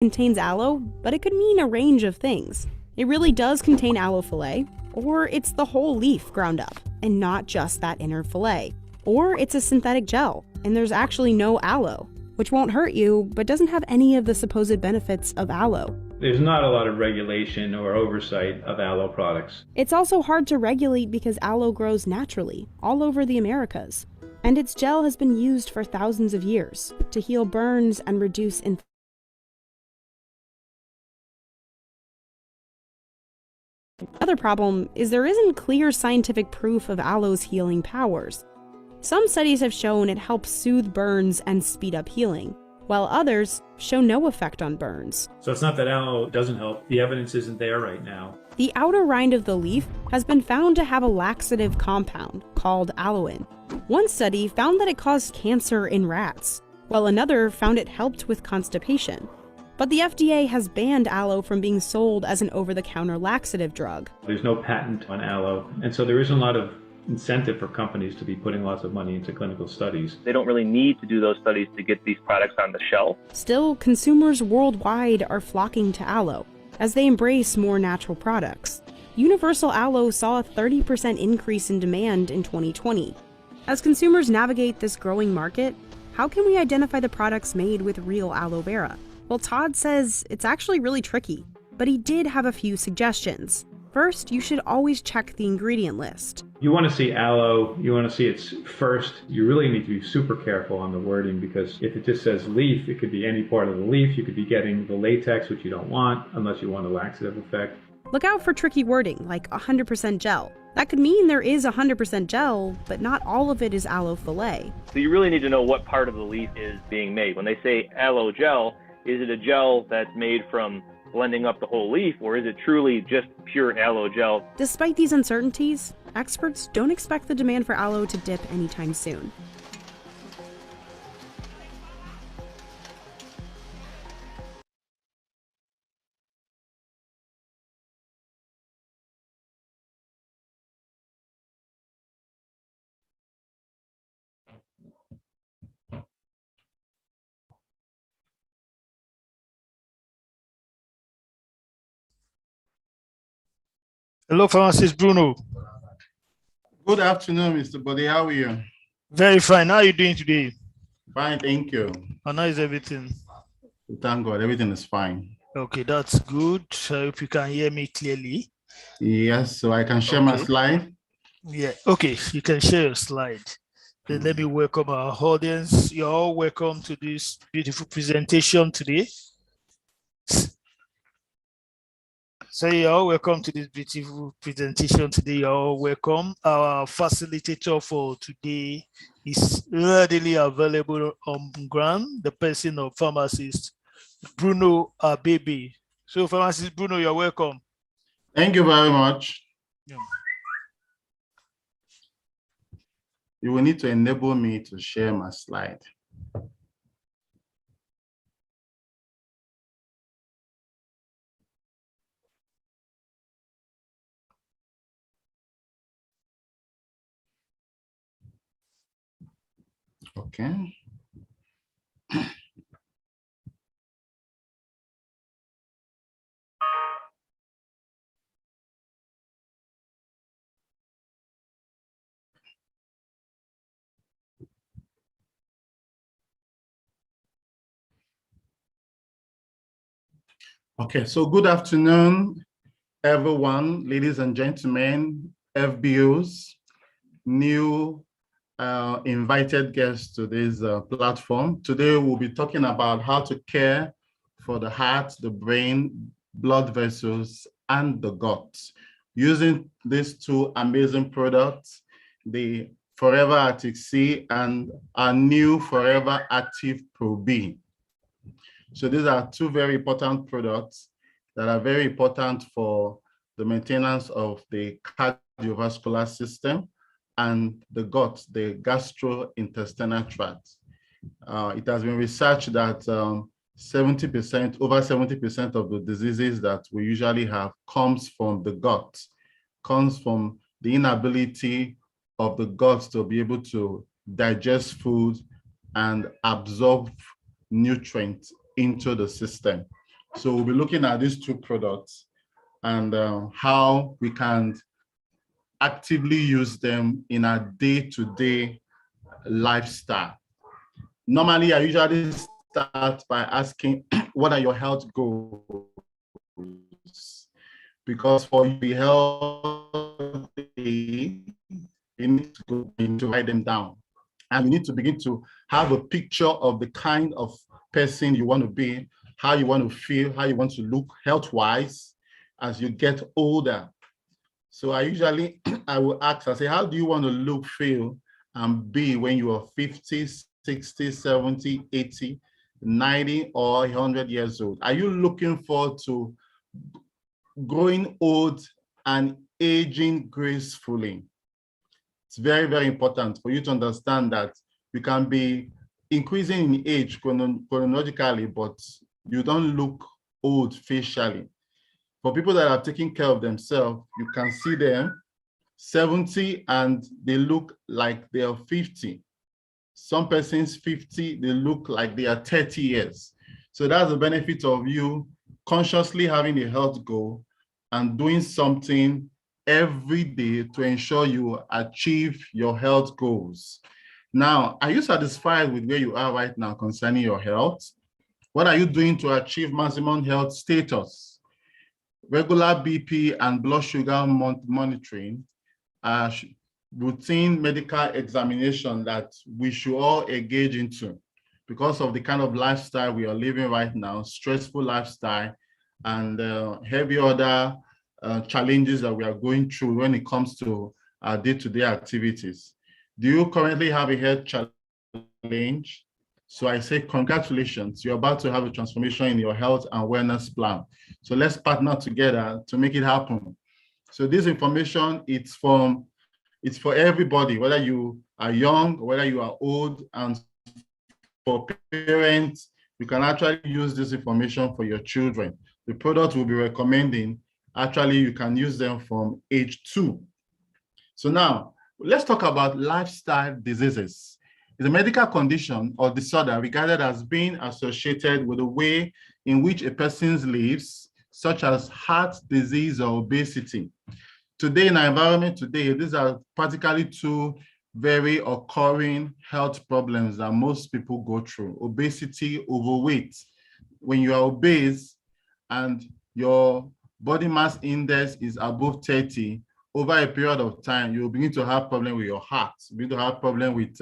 contains aloe, but it could mean a range of things. It really does contain aloe fillet, or it's the whole leaf ground up, and not just that inner fillet. Or it's a synthetic gel, and there's actually no aloe, which won't hurt you, but doesn't have any of the supposed benefits of aloe. There's not a lot of regulation or oversight of aloe products. It's also hard to regulate because aloe grows naturally, all over the Americas. And its gel has been used for thousands of years to heal burns and reduce inflammation. Another problem is there isn't clear scientific proof of aloe's healing powers. Some studies have shown it helps soothe burns and speed up healing, while others show no effect on burns. So it's not that aloe doesn't help. The evidence isn't there right now. The outer rind of the leaf has been found to have a laxative compound called aloin. One study found that it caused cancer in rats, while another found it helped with constipation. But the FDA has banned aloe from being sold as an over-the-counter laxative drug. There's no patent on aloe, and so there isn't a lot of incentive for companies to be putting lots of money into clinical studies. They don't really need to do those studies to get these products on the shelf. Still, consumers worldwide are flocking to aloe as they embrace more natural products. Universal Aloe saw a 30% increase in demand in 2020. As consumers navigate this growing market, how can we identify the products made with real aloe vera? Well, Todd says it's actually really tricky, but he did have a few suggestions. First, you should always check the ingredient list. You want to see aloe, you want to see its first. You really need to be super careful on the wording, because if it just says leaf, it could be any part of the leaf. You could be getting the latex, which you don't want unless you want a laxative effect. Look out for tricky wording, like 100% gel. That could mean there is 100% gel, but not all of it is aloe fillet. So you really need to know what part of the leaf is being made. When they say aloe gel, is it a gel that's made from blending up the whole leaf, or is it truly just pure aloe gel? Despite these uncertainties, experts don't expect the demand for aloe to dip anytime soon. Hello, pharmacist Bruno. Good afternoon, Mr. Bode. How are you? Very fine. How are you doing today? Fine, thank you. How is everything? Thank God, everything is fine. Okay, that's good. I hope you can hear me clearly. Yes, so I can share my slide. Yeah, okay, you can share your slide. Then let me welcome our audience. You're all welcome to this beautiful presentation today. So you're all welcome to this beautiful presentation today. You're all welcome. Our facilitator for today is readily available on ground, the person of pharmacist Bruno Abebe. So pharmacist Bruno, you're welcome. Thank you very much. Yeah. You will need to enable me to share my slide. Okay. Okay, so good afternoon, everyone, ladies and gentlemen, FBOs, new invited guests to this platform. Today, we'll be talking about how to care for the heart, the brain, blood vessels, and the gut, using these two amazing products, the Forever Active C and our new Forever Active Pro B. So these are two very important products that are very important for the maintenance of the cardiovascular system and the gut, the gastrointestinal tract. It has been researched that 70%, over 70% of the diseases that we usually have comes from the gut, comes from the inability of the gut to be able to digest food and absorb nutrients into the system. So we'll be looking at these two products and how we can actively use them in our day-to-day lifestyle. Normally, I usually start by asking, what are your health goals? Because for you to be healthy, you need to go into write them down. And you need to begin to have a picture of the kind of person you want to be, how you want to feel, how you want to look health-wise as you get older. So I usually, I will ask, I say, how do you want to look, feel, and be when you are 50, 60, 70, 80, 90, or 100 years old? Are you looking forward to growing old and aging gracefully? It's very, very important for you to understand that you can be increasing in age chronologically, but you don't look old facially. For people that are taking care of themselves, you can see them 70 and they look like they are 50. Some persons 50, they look like they are 30 years. So that's the benefit of you consciously having a health goal and doing something every day to ensure you achieve your health goals. Now, are you satisfied with where you are right now concerning your health? What are you doing to achieve maximum health status? Regular BP and blood sugar monitoring are routine medical examination that we should all engage into because of the kind of lifestyle we are living right now, stressful lifestyle, and heavy other challenges that we are going through when it comes to our day-to-day activities. Do you currently have a health challenge? So I say, congratulations, you're about to have a transformation in your health and wellness plan. So let's partner together to make it happen. So this information, it's for everybody, whether you are young, whether you are old, and for parents, you can actually use this information for your children. The product we'll be recommending, actually, you can use them from age 2. So now, let's talk about lifestyle diseases. It's a medical condition or disorder regarded as being associated with the way in which a person lives, such as heart disease or obesity. Today, in our environment today, these are practically two very occurring health problems that most people go through: obesity, overweight. When you are obese and your body mass index is above 30, over a period of time, you'll begin to have problem with your heart, begin to have problem with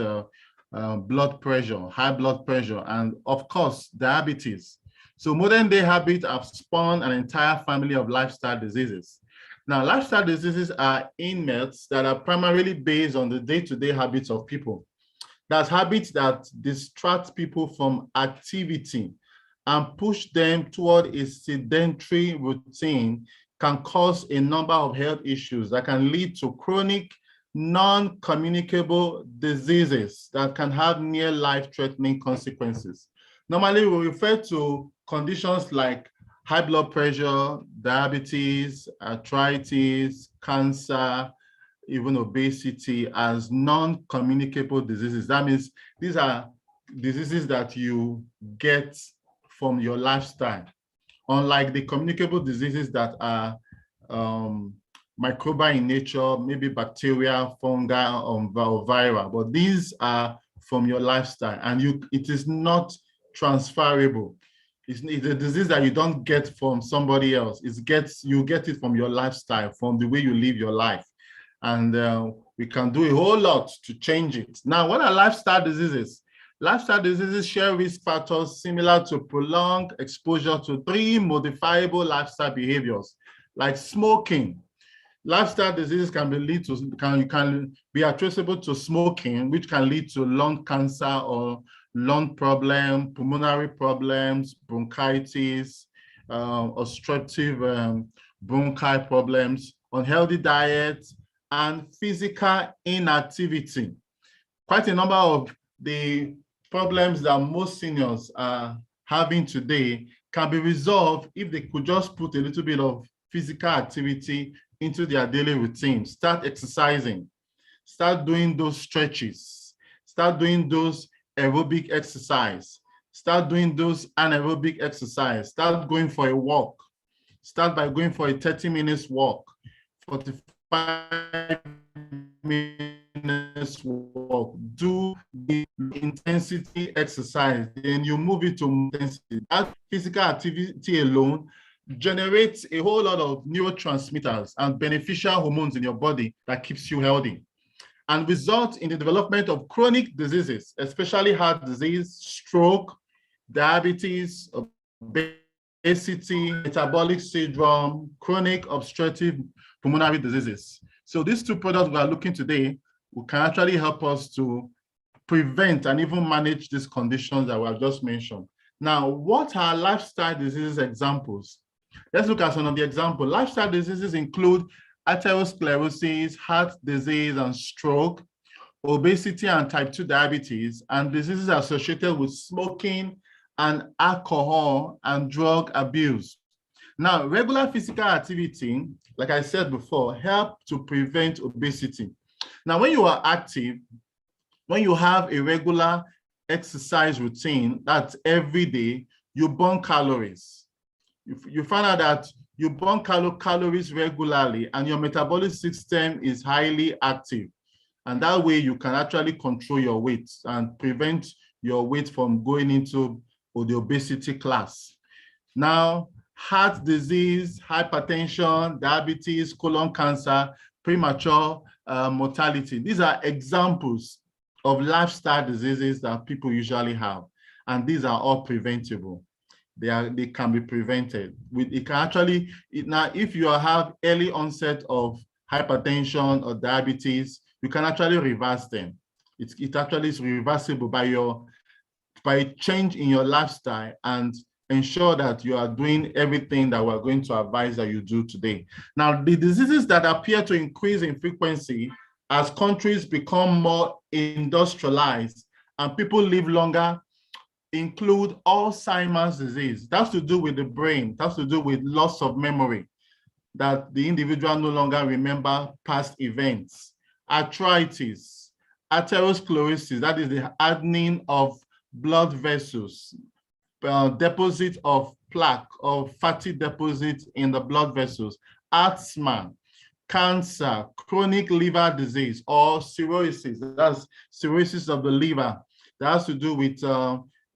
blood pressure, high blood pressure, and of course, diabetes. So modern day habits have spawned an entire family of lifestyle diseases. Now, lifestyle diseases are ailments that are primarily based on the day-to-day habits of people. That's habits that distract people from activity and push them toward a sedentary routine, can cause a number of health issues that can lead to chronic, non-communicable diseases that can have near life-threatening consequences. Normally, we refer to conditions like high blood pressure, diabetes, arthritis, cancer, even obesity as non-communicable diseases. That means these are diseases that you get from your lifestyle, unlike the communicable diseases that are microbial in nature, maybe bacteria, fungi, or viral, but these are from your lifestyle, and it is not transferable. It's a disease that you don't get from somebody else. You get it from your lifestyle, from the way you live your life. And we can do a whole lot to change it. Now, what are lifestyle diseases? Lifestyle diseases share risk factors similar to prolonged exposure to 3 modifiable lifestyle behaviors, like smoking. Lifestyle diseases can be attributable to smoking, which can lead to lung cancer or lung problem, pulmonary problems, bronchitis, obstructive bronchi problems, unhealthy diet, and physical inactivity. Quite a number of the problems that most seniors are having today can be resolved if they could just put a little bit of physical activity into their daily routine. Start exercising, start doing those stretches, start doing those aerobic exercise, Start doing those anaerobic exercise. Start going for a walk. Start by going for a 30 minutes walk, 45 minutes walk. Do the intensity exercise, then you move it to intensity. That physical activity alone generates a whole lot of neurotransmitters and beneficial hormones in your body that keeps you healthy and results in the development of chronic diseases, especially heart disease, stroke, diabetes, obesity, metabolic syndrome, chronic obstructive pulmonary diseases. So these two products we are looking today can actually help us to prevent and even manage these conditions that we have just mentioned. Now, what are lifestyle diseases examples? Let's look at some of the examples. Lifestyle diseases include atherosclerosis, heart disease and stroke, obesity and type 2 diabetes, and diseases associated with smoking and alcohol and drug abuse. Now, regular physical activity, like I said before, help to prevent obesity. Now, when you are active, when you have a regular exercise routine, that's every day, you burn calories. You find out that you burn calories regularly and your metabolic system is highly active. And that way you can actually control your weight and prevent your weight from going into the obesity class. Now, heart disease, hypertension, diabetes, colon cancer, premature mortality. These are examples of lifestyle diseases that people usually have. And these are all preventable. They can be prevented. It can actually, now if you have early onset of hypertension or diabetes, you can actually reverse them. It actually is reversible by change in your lifestyle and ensure that you are doing everything that we're going to advise that you do today. Now, the diseases that appear to increase in frequency as countries become more industrialized and people live longer include Alzheimer's disease. That's to do with the brain. That's to do with loss of memory, that the individual no longer remember past events. Arthritis, atherosclerosis, that is the hardening of blood vessels, deposit of plaque or fatty deposit in the blood vessels, asthma, cancer, chronic liver disease, or cirrhosis. That's cirrhosis of the liver. That has to do with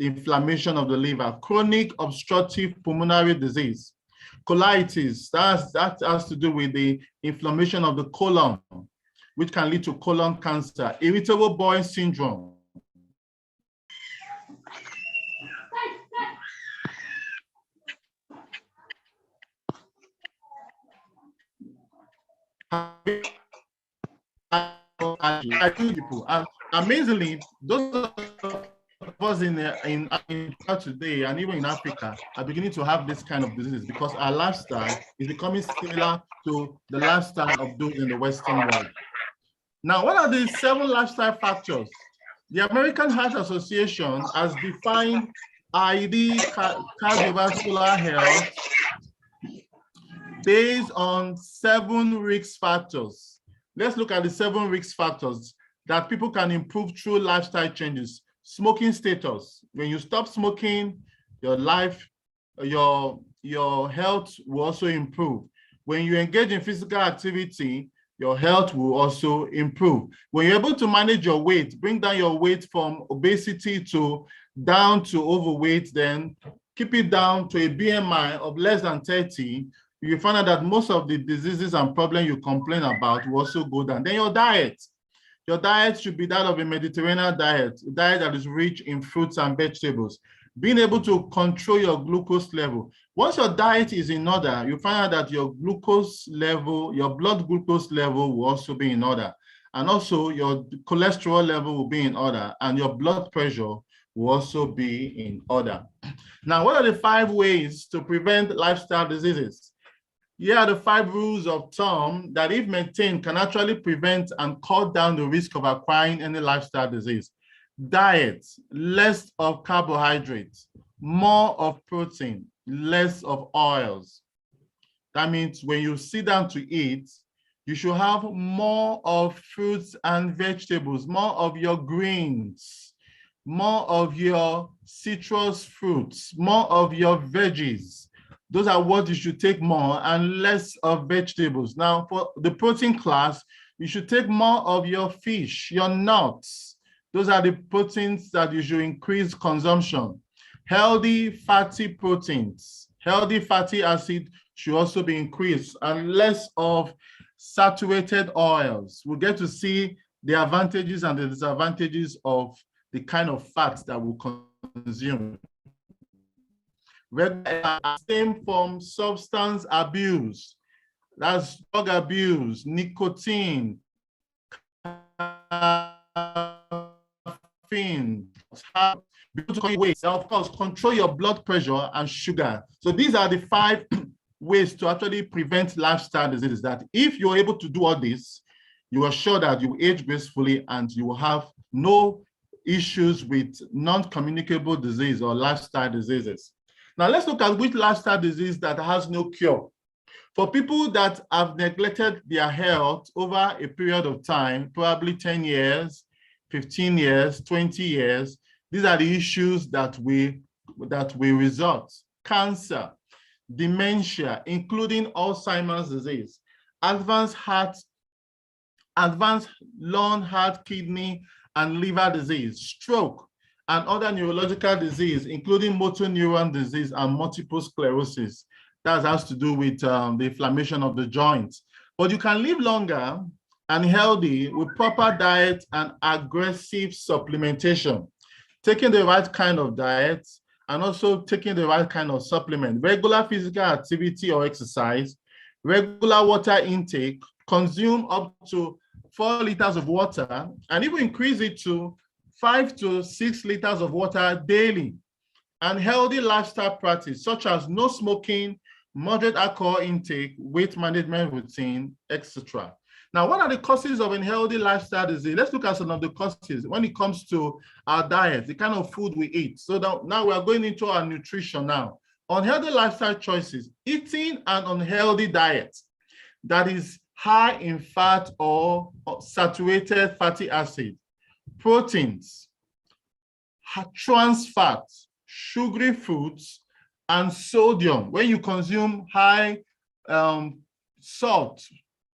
inflammation of the liver, chronic obstructive pulmonary disease, colitis, that has to do with the inflammation of the colon, which can lead to colon cancer, irritable bowel syndrome. And amazingly, those of us in today and even in Africa are beginning to have this kind of diseases because our lifestyle is becoming similar to the lifestyle of those in the Western world. Now, what are the 7 lifestyle factors? The American Heart Association has defined ID cardiovascular health based on 7 risk factors. Let's look at the 7 risk factors that people can improve through lifestyle changes. Smoking status. When you stop smoking, your life, your health will also improve. When you engage in physical activity, your health will also improve. When you're able to manage your weight, bring down your weight from obesity down to overweight, then keep it down to a BMI of less than 30, you find out that most of the diseases and problems you complain about will also go down. Then your diet. Your diet should be that of a Mediterranean diet, a diet that is rich in fruits and vegetables. Being able to control your glucose level. Once your diet is in order, you find out that your glucose level, your blood glucose level will also be in order. And also your cholesterol level will be in order and your blood pressure will also be in order. Now, what are the 5 ways to prevent lifestyle diseases? Here are the 5 rules of thumb that, if maintained, can actually prevent and cut down the risk of acquiring any lifestyle disease. Diet, less of carbohydrates, more of protein, less of oils. That means when you sit down to eat, you should have more of fruits and vegetables, more of your greens, more of your citrus fruits, more of your veggies. Those are what you should take more, and less of vegetables. Now, for the protein class, you should take more of your fish, your nuts. Those are the proteins that you should increase consumption. Healthy fatty proteins, healthy fatty acid should also be increased, and less of saturated oils. We'll get to see the advantages and the disadvantages of the kind of fats that we consume. Same from substance abuse, that's drug abuse, nicotine, caffeine, weight, and of course, control your blood pressure and sugar. So these are the 5 ways to actually prevent lifestyle diseases, that if you're able to do all this, you are sure that you age gracefully and you will have no issues with non-communicable disease or lifestyle diseases. Now let's look at which lifestyle disease that has no cure. For people that have neglected their health over a period of time, probably 10 years, 15 years, 20 years, these are the issues that we result. Cancer, dementia, including Alzheimer's disease, advanced lung, heart, kidney, and liver disease, stroke, and other neurological disease, including motor neuron disease and multiple sclerosis. That has to do with the inflammation of the joints. But you can live longer and healthy with proper diet and aggressive supplementation. Taking the right kind of diet and also taking the right kind of supplement, regular physical activity or exercise, regular water intake, consume up to 4 liters of water, and even increase it to 5 to 6 liters of water daily. And healthy lifestyle practice, such as no smoking, moderate alcohol intake, weight management routine, etc. Now, what are the causes of unhealthy lifestyle disease? Let's look at some of the causes when it comes to our diet, the kind of food we eat. So now we are going into our nutrition now. Unhealthy lifestyle choices, eating an unhealthy diet that is high in fat or saturated fatty acid, proteins, trans fats, sugary foods, and sodium. When you consume high salt,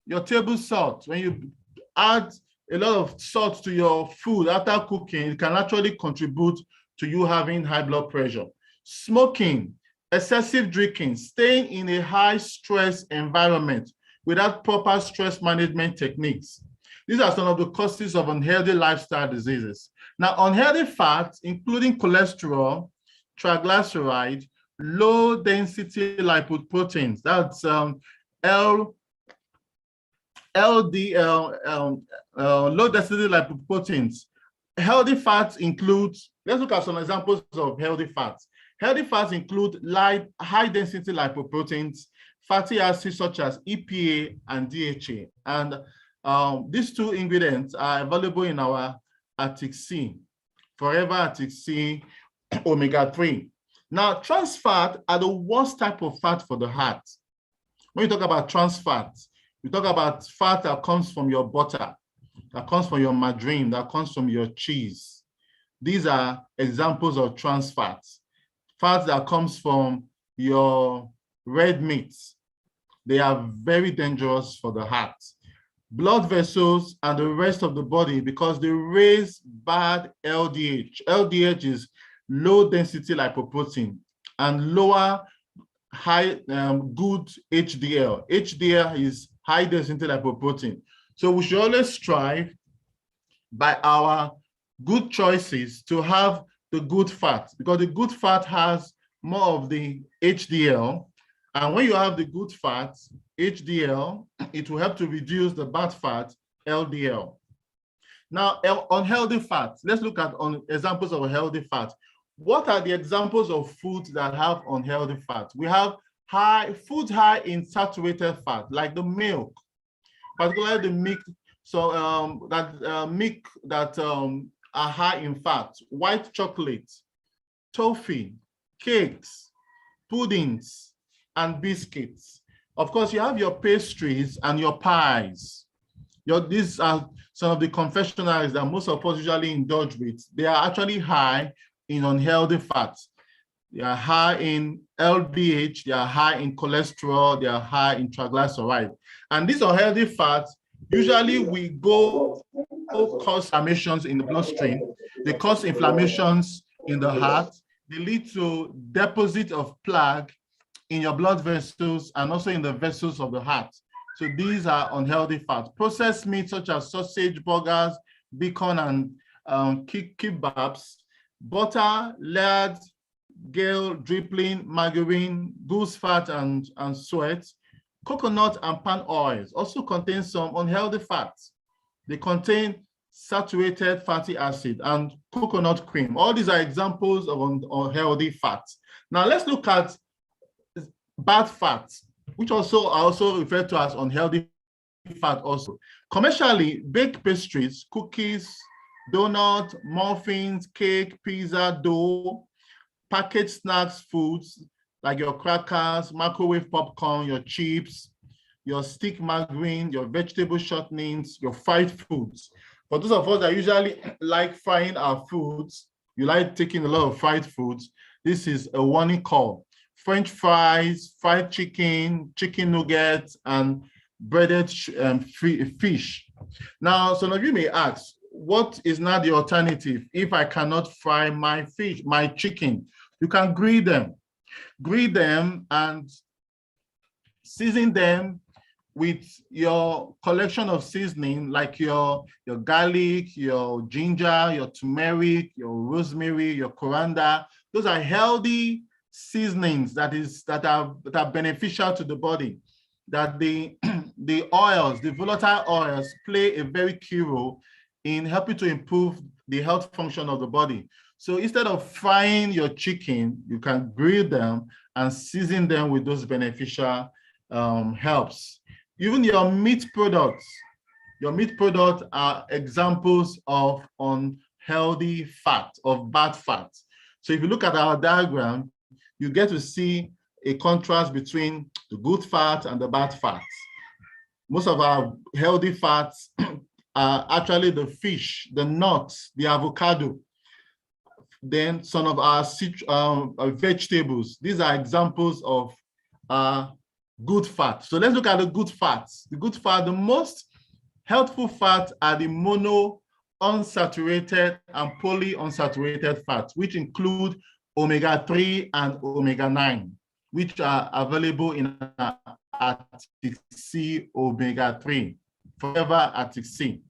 your table salt, when you add a lot of salt to your food after cooking, it can actually contribute to you having high blood pressure. Smoking, excessive drinking, staying in a high stress environment without proper stress management techniques. These are some of the causes of unhealthy lifestyle diseases. Now, unhealthy fats, including cholesterol, triglyceride, low density lipoproteins, that's LDL, low density lipoproteins. Healthy fats include, let's look at some examples of healthy fats. Healthy fats include high density lipoproteins, fatty acids such as EPA and DHA. And these 2 ingredients are available in our Arctic C, Forever Arctic C omega-3. Now, trans fat are the worst type of fat for the heart. When you talk about trans fat, you talk about fat that comes from your butter, that comes from your margarine, that comes from your cheese. These are examples of trans fats. Fats that comes from your red meats. They are very dangerous for the heart, blood vessels, and the rest of the body because they raise bad LDH. LDH is low density lipoprotein, and lower good HDL. HDL is high density lipoprotein. So we should always strive by our good choices to have the good fat, because the good fat has more of the HDL. And when you have the good fat, HDL, it will help to reduce the bad fat, LDL. Now, unhealthy fats, let's look at examples of healthy fat. What are the examples of foods that have unhealthy fat? We have foods high in saturated fat, like the milk, particularly the milk, so milk that are high in fat, white chocolate, toffee, cakes, puddings, and biscuits. Of course, you have your pastries and your pies. these are some of the confectionaries that most of us usually indulge with. They are actually high in unhealthy fats. They are high in LDH, they are high in cholesterol, they are high in triglycerides. And these unhealthy fats, usually we go cause inflammations in the bloodstream. They cause inflammations in the heart. They lead to deposit of plaque in your blood vessels and also in the vessels of the heart. So these are unhealthy fats. Processed meats such as sausage, burgers, bacon, and kebabs, butter, lard, ghee, dripping, margarine, goose fat, and sweat. Coconut and palm oils also contain some unhealthy fats. They contain saturated fatty acid and coconut cream. All these are examples of unhealthy fats. Now let's look at bad fats, which are also referred to as unhealthy fat also. Commercially, baked pastries, cookies, donuts, muffins, cake, pizza, dough, packaged snacks, foods like your crackers, microwave popcorn, your chips, your stick margarine, your vegetable shortenings, your fried foods. For those of us that usually like frying our foods, you like taking a lot of fried foods, this is a warning call. French fries, fried chicken, chicken nuggets, and breaded fish. Now, some of you may ask, what is now the alternative if I cannot fry my fish, my chicken? You can grill them and season them with your collection of seasoning, like your garlic, your ginger, your turmeric, your rosemary, your coriander. Those are healthy seasonings that are beneficial to the body. That the oils, the volatile oils, play a very key role in helping to improve the health function of the body. So instead of frying your chicken, you can grill them and season them with those beneficial herbs. Even your meat products are examples of unhealthy fat, of bad fat. So if you look at our diagram, you get to see a contrast between the good fat and the bad fats. Most of our healthy fats are actually the fish, the nuts, the avocado. Then some of our vegetables. These are examples of good fat. So let's look at the good fats. The good fat, the most healthful fats are the mono unsaturated and polyunsaturated fats, which include omega-3 and omega-9, which are available in Arctic Sea omega-3, Forever Arctic Sea.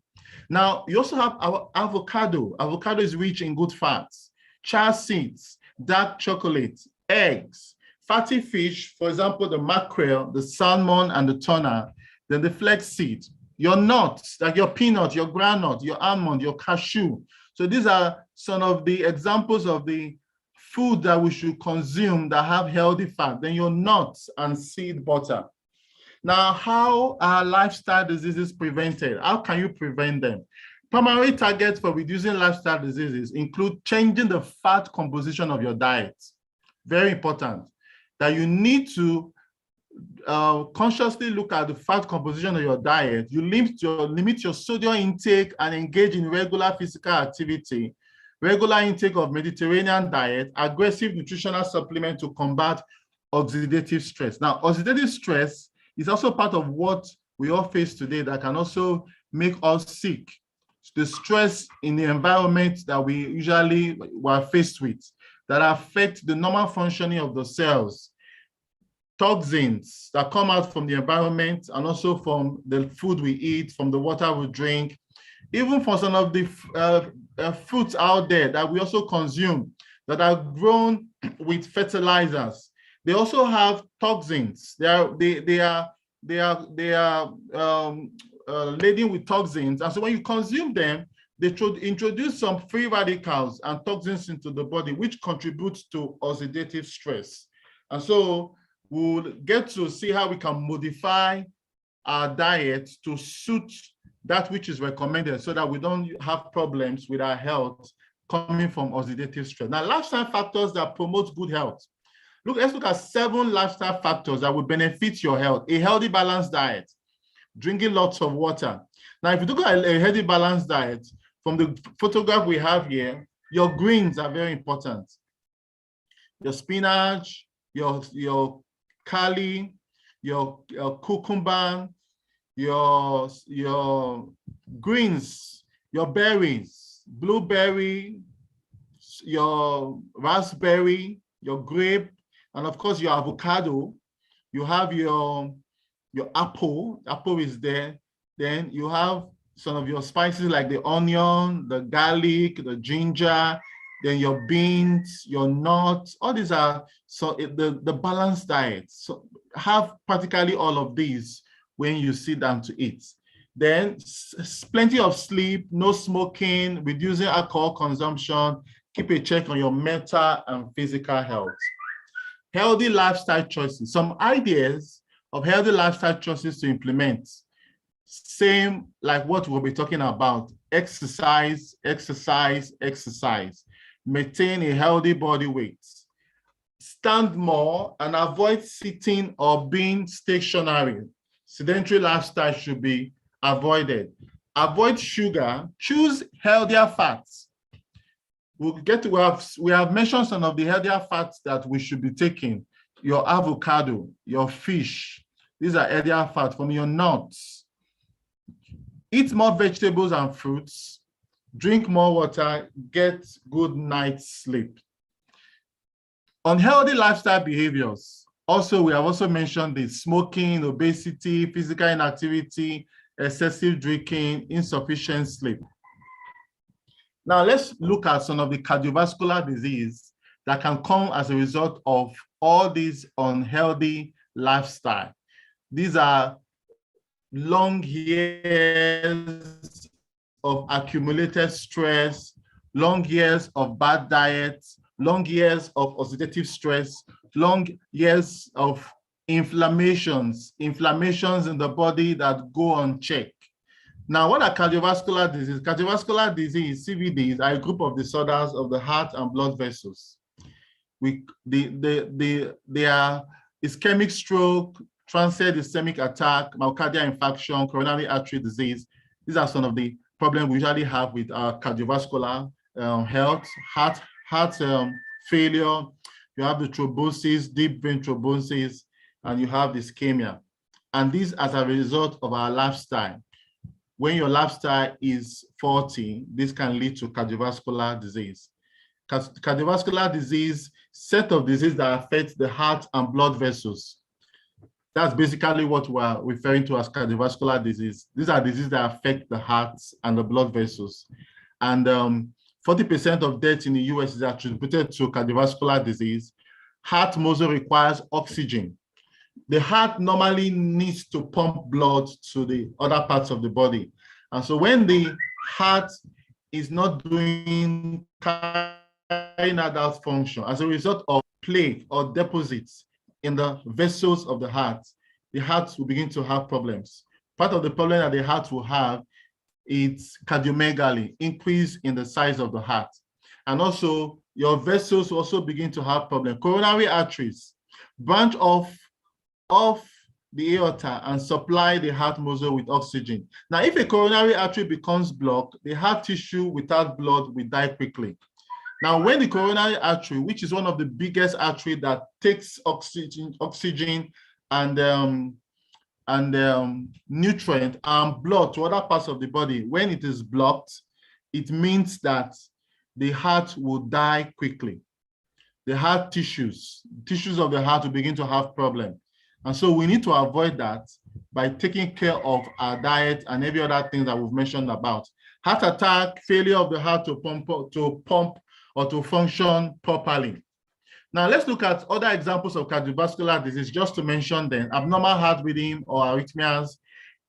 Now, you also have our avocado. Avocado is rich in good fats, chia seeds, dark chocolate, eggs, fatty fish, for example, the mackerel, the salmon, and the tuna, then the flaxseed, your nuts, like your peanut, your groundnut, your almond, your cashew. So these are some of the examples of the food that we should consume that have healthy fat, then your nuts and seed butter. Now, how are lifestyle diseases prevented? How can you prevent them? Primary targets for reducing lifestyle diseases include changing the fat composition of your diet. Very important that you need to consciously look at the fat composition of your diet. You limit your sodium intake and engage in regular physical activity, regular intake of Mediterranean diet, aggressive nutritional supplement to combat oxidative stress. Now, oxidative stress is also part of what we all face today that can also make us sick. The stress in the environment that we usually are faced with that affect the normal functioning of the cells, toxins that come out from the environment and also from the food we eat, from the water we drink, even for some of the fruits out there that we also consume that are grown with fertilizers. They also have toxins. They are laden with toxins, and so when you consume them, they introduce some free radicals and toxins into the body, which contributes to oxidative stress. And so we'll get to see how we can modify our diet to suit that which is recommended so that we don't have problems with our health coming from oxidative stress. Now, lifestyle factors that promote good health. Let's look at 7 lifestyle factors that will benefit your health. A healthy, balanced diet, drinking lots of water, Now, if you look at a healthy balanced diet, from the photograph we have here, your greens are very important. Your spinach, your kale, your cucumber, your greens, your berries, blueberry, your raspberry, your grape, and of course your avocado. You have your apple. Apple is there. Then you have some of your spices like the onion, the garlic, the ginger, then your beans, your nuts. All these are the balanced diet. So have practically all of these when you sit down to eat. Then plenty of sleep, no smoking, reducing alcohol consumption, keep a check on your mental and physical health. Healthy lifestyle choices. Some ideas of healthy lifestyle choices to implement. Same like what we'll be talking about. Exercise, exercise, exercise. Maintain a healthy body weight. Stand more and avoid sitting or being stationary. Sedentary lifestyle should be avoided. Avoid sugar. Choose healthier fats. We have mentioned some of the healthier fats that we should be taking. Your avocado, your fish. These are healthier fats from your nuts. Eat more vegetables and fruits. Drink more water. Get good night's sleep. Unhealthy lifestyle behaviors. Also, we have also mentioned the smoking, obesity, physical inactivity, excessive drinking, insufficient sleep. Now, let's look at some of the cardiovascular disease that can come as a result of all these unhealthy lifestyle. These are long years of accumulated stress, long years of bad diet, long years of oxidative stress, long years of inflammations in the body that go unchecked. Now, what are cardiovascular disease? Cardiovascular disease, CVDs, are a group of disorders of the heart and blood vessels. They are ischemic stroke, transient ischemic attack, myocardial infarction, coronary artery disease. These are some of the problems we usually have with our cardiovascular health, heart failure. You have the thrombosis, deep vein thrombosis, and you have the ischemia. And these as a result of our lifestyle. When your lifestyle is faulty, this can lead to cardiovascular disease. Cardiovascular disease, set of disease that affect the heart and blood vessels. That's basically what we're referring to as cardiovascular disease. These are diseases that affect the heart and the blood vessels. And 40% of death in the US is attributed to cardiovascular disease. Heart muscle requires oxygen. The heart normally needs to pump blood to the other parts of the body. And so when the heart is not doing carrying out that function, as a result of plaque or deposits in the vessels of the heart will begin to have problems. Part of the problem that the heart will have is cardiomegaly, increase in the size of the heart. And also your vessels will also begin to have problems. Coronary arteries branch off the aorta and supply the heart muscle with oxygen. Now, if a coronary artery becomes blocked, the heart tissue without blood will die quickly. Now, when the coronary artery, which is one of the biggest artery that takes oxygen and nutrient and blood to other parts of the body, when it is blocked, it means that the heart will die quickly. The heart tissues of the heart will begin to have problems. And so we need to avoid that by taking care of our diet and every other thing that we've mentioned about. Heart attack, failure of the heart to pump or to function properly. Now let's look at other examples of cardiovascular disease, just to mention them: abnormal heart rhythm or arrhythmias,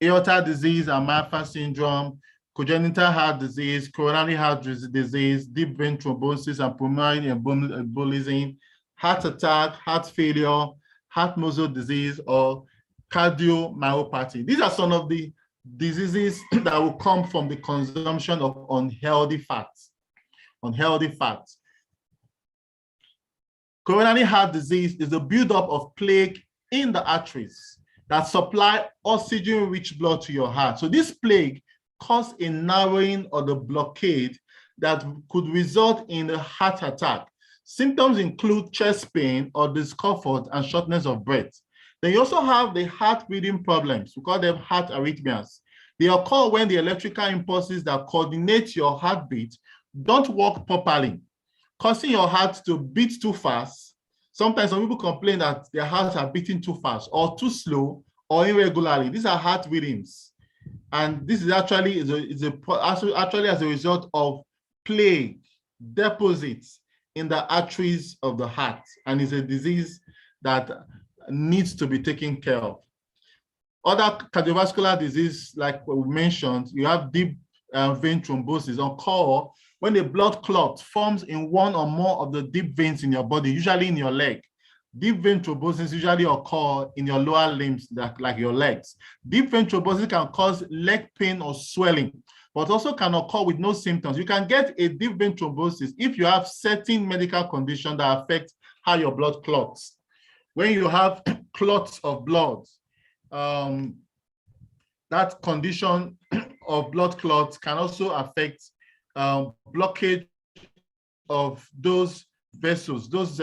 aorta disease and Marfan syndrome, congenital heart disease, coronary heart disease, deep vein thrombosis and pulmonary embolism, heart attack, heart failure, heart muscle disease, or cardiomyopathy. These are some of the diseases that will come from the consumption of unhealthy fats. Coronary heart disease is the buildup of plaque in the arteries that supply oxygen-rich blood to your heart. So this plaque cause a narrowing or the blockade that could result in a heart attack. Symptoms include chest pain or discomfort and shortness of breath. Then you also have the heart rhythm problems. We call them heart arrhythmias. They occur when the electrical impulses that coordinate your heartbeat don't work properly, causing your heart to beat too fast. Sometimes some people complain that their hearts are beating too fast or too slow or irregularly. These are heart rhythms. And this is actually actually as a result of plaque deposits in the arteries of the heart, and is a disease that needs to be taken care of. Other cardiovascular disease, like we mentioned, you have deep vein thrombosis occur when a blood clot forms in one or more of the deep veins in your body, usually in your leg. Deep vein thrombosis usually occur in your lower limbs, like your legs. Deep vein thrombosis can cause leg pain or swelling, but also can occur with no symptoms. You can get a deep vein thrombosis if you have certain medical conditions that affect how your blood clots. When you have clots of blood, that condition of blood clots can also affect blockage of those vessels, those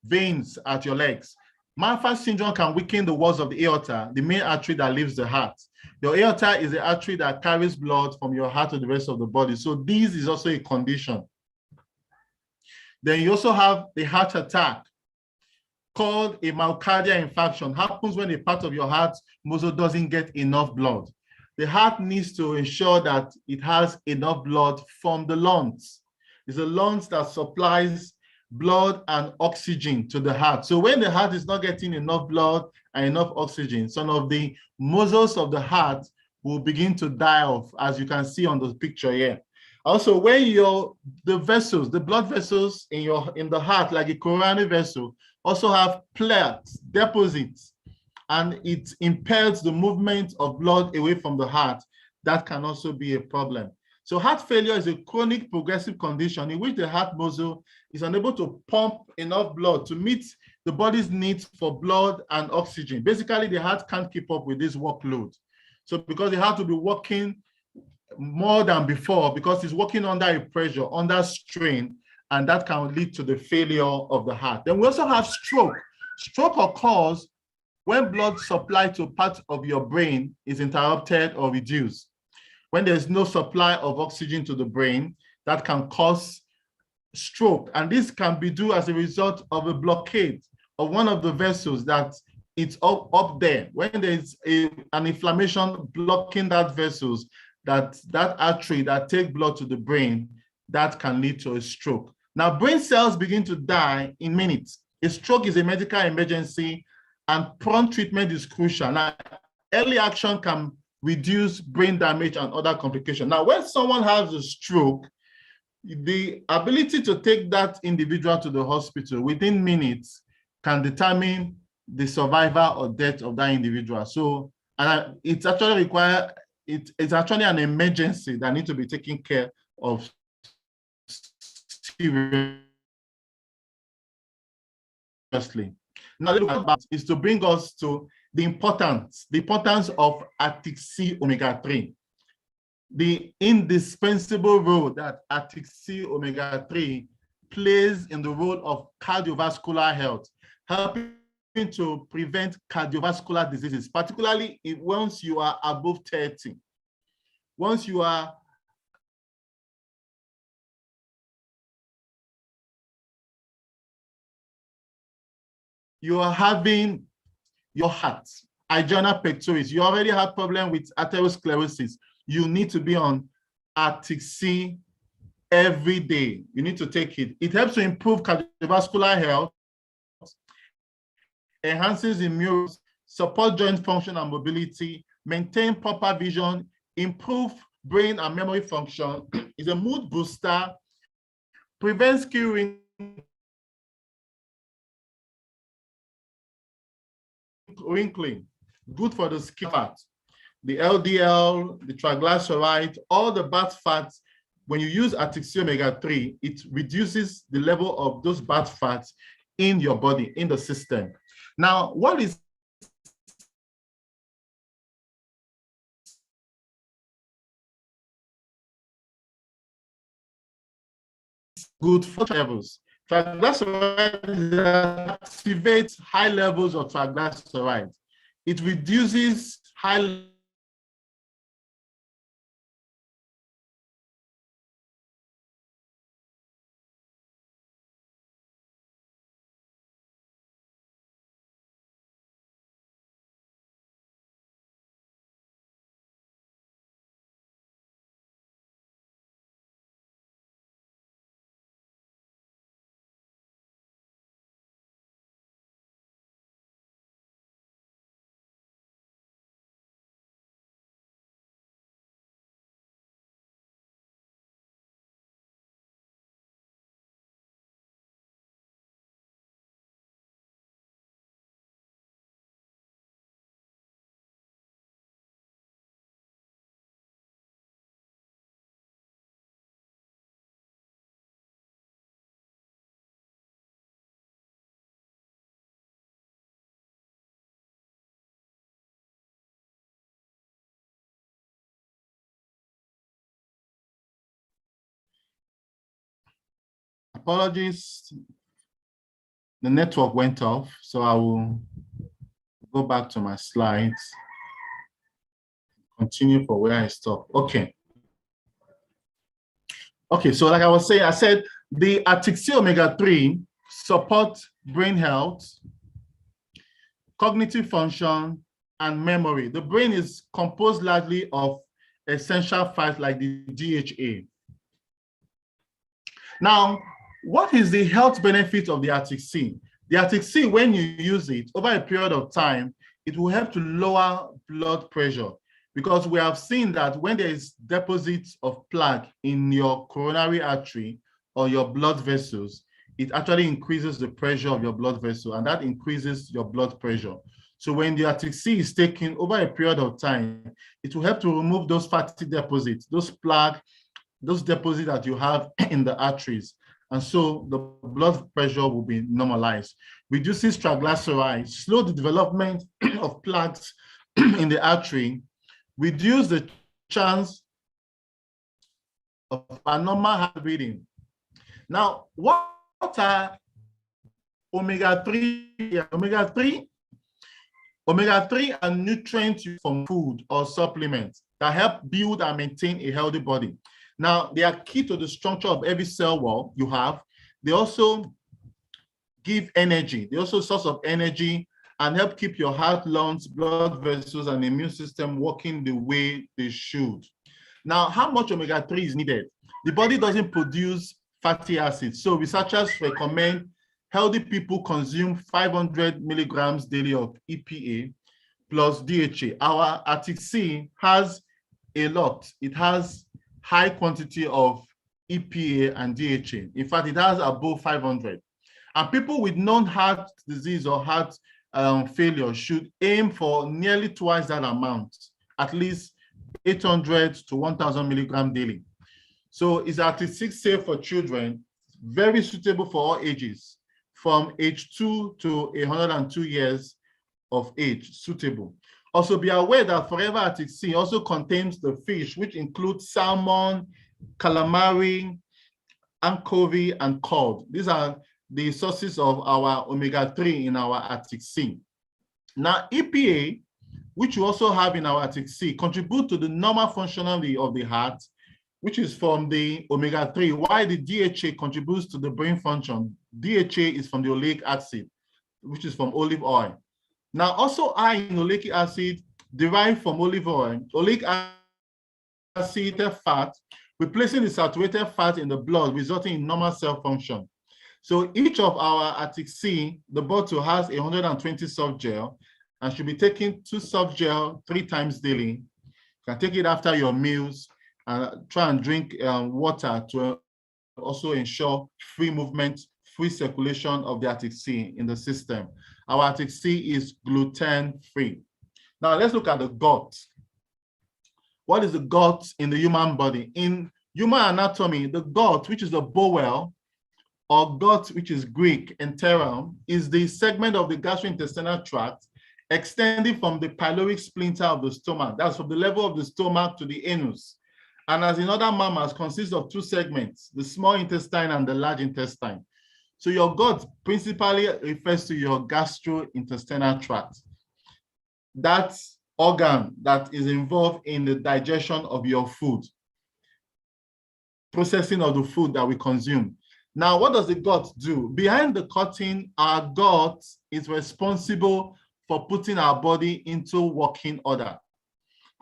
veins at your legs. Marfan syndrome can weaken the walls of the aorta, the main artery that leaves the heart. Your aorta is the artery that carries blood from your heart to the rest of the body. So this is also a condition. Then you also have the heart attack called a myocardial infarction. Happens when a part of your heart muscle doesn't get enough blood. The heart needs to ensure that it has enough blood from the lungs. It's the lungs that supplies blood and oxygen to the heart. So when the heart is not getting enough blood and enough oxygen, some of the muscles of the heart will begin to die off, as you can see on the picture here. Also, when the vessels, the blood vessels in the heart, like a coronary vessel, also have plaques, deposits, and it impairs the movement of blood away from the heart. That can also be a problem. So heart failure is a chronic progressive condition in which the heart muscle is unable to pump enough blood to meet the body's needs for blood and oxygen. Basically, the heart can't keep up with this workload. So because the heart will be working more than before, because it's working under a pressure, under strain, and that can lead to the failure of the heart. Then we also have stroke. Stroke occurs when blood supply to part of your brain is interrupted or reduced. When there's no supply of oxygen to the brain, that can cause stroke. And this can be due as a result of a blockade of one of the vessels that it's up there. When there's an inflammation blocking that vessels, that artery that take blood to the brain, that can lead to a stroke. Now, brain cells begin to die in minutes. A stroke is a medical emergency and prompt treatment is crucial. Now, early action can reduce brain damage and other complications. Now, when someone has a stroke, the ability to take that individual to the hospital within minutes can determine the survival or death of that individual. So, and it's actually it's actually an emergency that needs to be taken care of seriously. Now, the about is to bring us to the importance of Arctic-C omega-3, the indispensable role that Arctic-C omega-3 plays in the role of cardiovascular health, helping to prevent cardiovascular diseases, particularly once you are above 30. Once you are having your heart, angina pectoris, you already have problem with atherosclerosis, you need to be on Arctic-C every day. You need to take it. It helps to improve cardiovascular health, enhances immune, support joint function and mobility, maintain proper vision, improve brain and memory function, is a mood booster, prevents skin wrinkling, good for the skin fat, the LDL, the triglyceride, all the bad fats. When you use Arctic-C omega-3, it reduces the level of those bad fats in your body, in the system. Now, what is good for levels. Triglycerides activates high levels of triglycerides. It reduces high apologies. The network went off, so I will go back to my slides. Continue for where I stopped. Okay. Okay, so like I was saying, I said the ATXC omega-3 support brain health, cognitive function, and memory. The brain is composed largely of essential fats like the DHA. Now, what is the health benefit of the ATXC? The ATXC, when you use it over a period of time, it will help to lower blood pressure, because we have seen that when there is deposits of plaque in your coronary artery or your blood vessels, it actually increases the pressure of your blood vessel, and that increases your blood pressure. So when the ATXC is taken over a period of time, it will help to remove those fatty deposits, those plaque, those deposits that you have in the arteries. And so the blood pressure will be normalized. Reduces triglycerides, slow the development of plaques in the artery, reduce the chance of abnormal heart rhythm. Now, what are omega-3? Omega-3 are nutrients from food or supplements that help build and maintain a healthy body. Now, they are key to the structure of every cell wall you have. They also give energy. They're also a source of energy and help keep your heart, lungs, blood vessels, and immune system working the way they should. Now, how much omega-3 is needed? The body doesn't produce fatty acids, so researchers recommend healthy people consume 500 milligrams daily of EPA plus DHA. Our ATXC has a lot. It has high quantity of EPA and DHA. In fact, it has above 500. And people with non-heart disease or heart failure should aim for nearly twice that amount, at least 800 to 1,000 milligrams daily. So is ATXC safe for children? Very suitable for all ages, from age 2 to 102 years of age, suitable. Also be aware that Forever ATXC also contains the fish, which includes salmon, calamari, anchovy, and cod. These are the sources of our omega-3 in our ATXC. Now, EPA, which we also have in our ATXC, contribute to the normal functionality of the heart, which is from the omega-3, while the DHA contributes to the brain function. DHA is from the oleic acid, which is from olive oil. Now, also high in oleic acid derived from olive oil, oleic acid fat, replacing the saturated fat in the blood, resulting in normal cell function. So each of our ATXC, the bottle has 120 soft gel and should be taking 2 soft gel 3 times daily. You can take it after your meals and try and drink water to also ensure free movement, free circulation of the ATXC in the system. Our ATXC is gluten-free. Now let's look at the gut. What is the gut in the human body? In human anatomy, the gut, which is the bowel, or gut, which is Greek, enteron, is the segment of the gastrointestinal tract extending from the pyloric splinter of the stomach. That's from the level of the stomach to the anus. and as in other mammals, consists of two segments, the small intestine and the large intestine. So your gut principally refers to your gastrointestinal tract. That organ that is involved in the digestion of your food, processing of the food that we consume. Now, what does the gut do? Behind the curtain, our gut is responsible for putting our body into working order.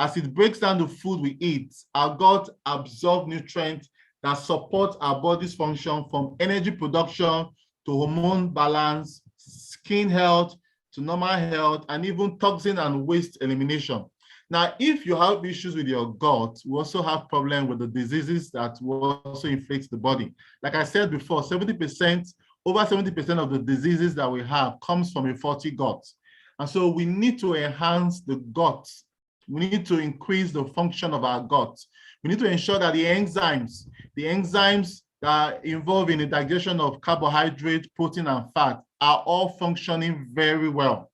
As it breaks down the food we eat, our gut absorbs nutrients that support our body's function, from energy production to hormone balance, skin health to normal health, and even toxin and waste elimination. Now, if you have issues with your gut, we also have problems with the diseases that will also inflict the body. Like I said before, 70%, over 70% of the diseases that we have comes from a faulty gut. And so we need to enhance the gut. We need to increase the function of our gut. We need to ensure that the enzymes that are involved in the digestion of carbohydrate, protein, and fat are all functioning very well.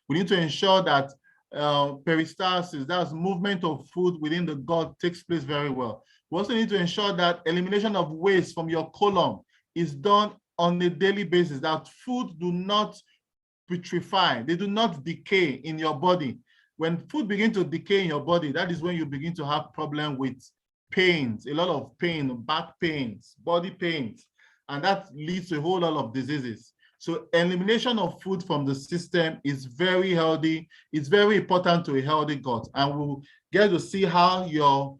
We need to ensure that peristalsis, that's movement of food within the gut, takes place very well. We also need to ensure that elimination of waste from your colon is done on a daily basis, that food do not putrefy, they do not decay in your body. When food begins to decay in your body, that is when you begin to have problem with pains, a lot of pain, back pains, body pains, and that leads to a whole lot of diseases. So elimination of food from the system is very healthy. It's very important to a healthy gut. And we'll get to see how your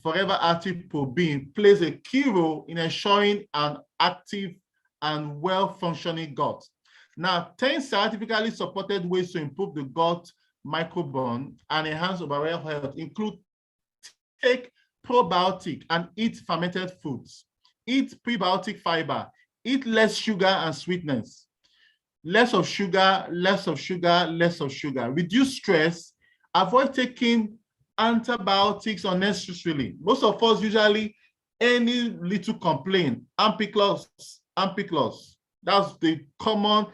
Forever Active ProBean plays a key role in ensuring an active and well-functioning gut. Now, 10 scientifically supported ways to improve the gut microbiome and enhance overall health include: take probiotic and eat fermented foods, eat prebiotic fiber, eat less sugar and sweetness, less of sugar, less of sugar, less of sugar, reduce stress, avoid taking antibiotics unnecessarily. Most of us usually, any little complaint, ampiclox, that's the common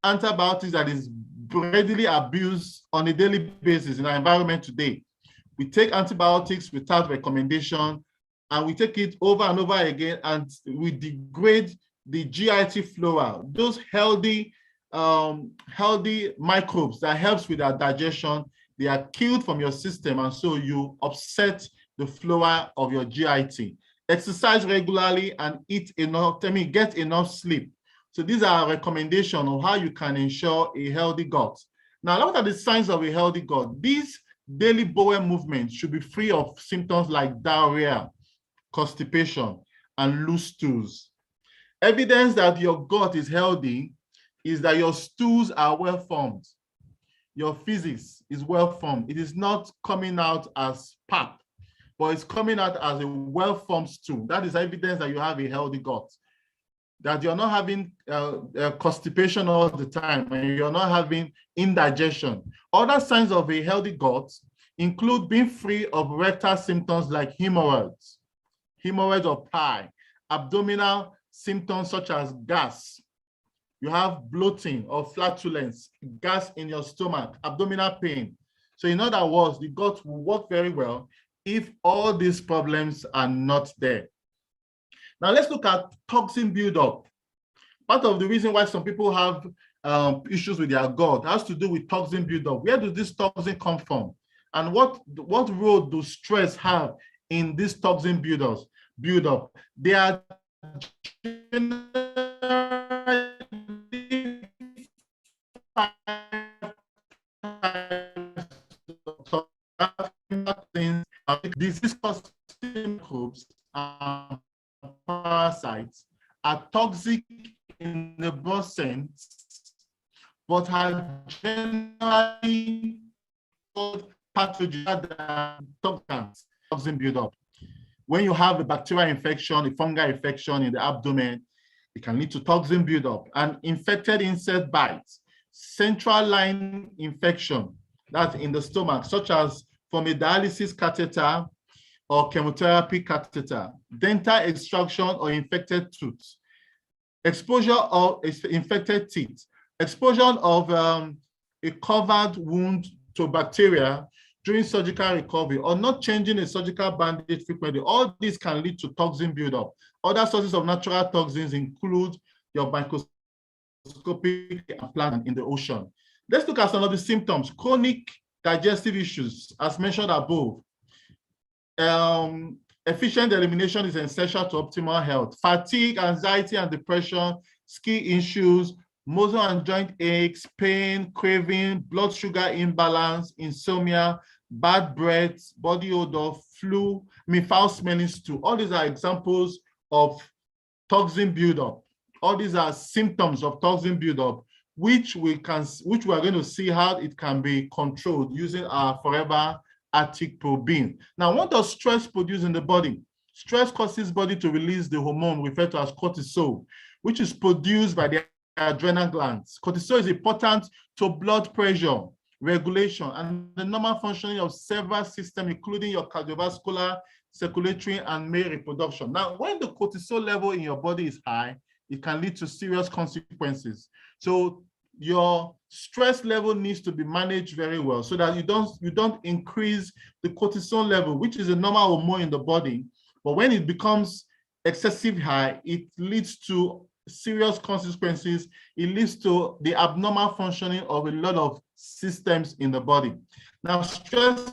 antibiotics that is readily abused on a daily basis in our environment today. We take antibiotics without recommendation, and we take it over and over again, and we degrade the GIT flora, those healthy microbes that helps with our digestion. They are killed from your system, and so you upset the flora of your GIT. Exercise regularly and eat enough, get enough sleep. So these are recommendations of how you can ensure a healthy gut. Now, look at the signs of a healthy gut. These daily bowel movements should be free of symptoms like diarrhea, constipation, and loose stools. Evidence that your gut is healthy is that your stools are well formed. Your feces is well formed. It is not coming out as pap, but it's coming out as a well-formed stool. That is evidence that you have a healthy gut, that you're not having constipation all the time, and you're not having indigestion. Other signs of a healthy gut include being free of rectal symptoms like hemorrhoids or pie, abdominal symptoms such as gas. You have bloating or flatulence, gas in your stomach, abdominal pain. So in other words, the gut will work very well if all these problems are not there. Now let's look at toxin buildup. Part of the reason why some people have issues with their gut has to do with toxin buildup. Where does this toxin come from? And what role do stress have in this toxin buildup? They are disease-causing microbes and parasites are toxic in the broad sense, but are generally pathogens that toxin buildup. When you have a bacterial infection, a fungal infection in the abdomen, it can lead to toxin buildup. And infected insect bites, central line infection, that's in the stomach, such as from a dialysis catheter or chemotherapy catheter, dental extraction or infected tooth, exposure of infected teeth, exposure of a covered wound to bacteria during surgical recovery, or not changing a surgical bandage frequently, all these can lead to toxin buildup. Other sources of natural toxins include your microscopic plant in the ocean. Let's look at some of the symptoms. Chronic digestive issues, as mentioned above. Efficient elimination is essential to optimal health. Fatigue, anxiety, and depression, skin issues, muscle and joint aches, pain, craving, blood sugar imbalance, insomnia, bad breath, body odor, flu, foul smelling stew. All these are examples of toxin buildup. All these are symptoms of toxin buildup, which we are going to see how it can be controlled using our Forever Active ProBean. Now, what does stress produce in the body? Stress causes body to release the hormone referred to as cortisol, which is produced by the adrenal glands. Cortisol is important to blood pressure regulation and the normal functioning of several systems, including your cardiovascular, circulatory, and male reproduction. Now, when the cortisol level in your body is high, it can lead to serious consequences. So your stress level needs to be managed very well so that you don't increase the cortisol level, which is a normal hormone in the body. But when it becomes excessive high, it leads to serious consequences. It leads to the abnormal functioning of a lot of systems in the body. Now, stress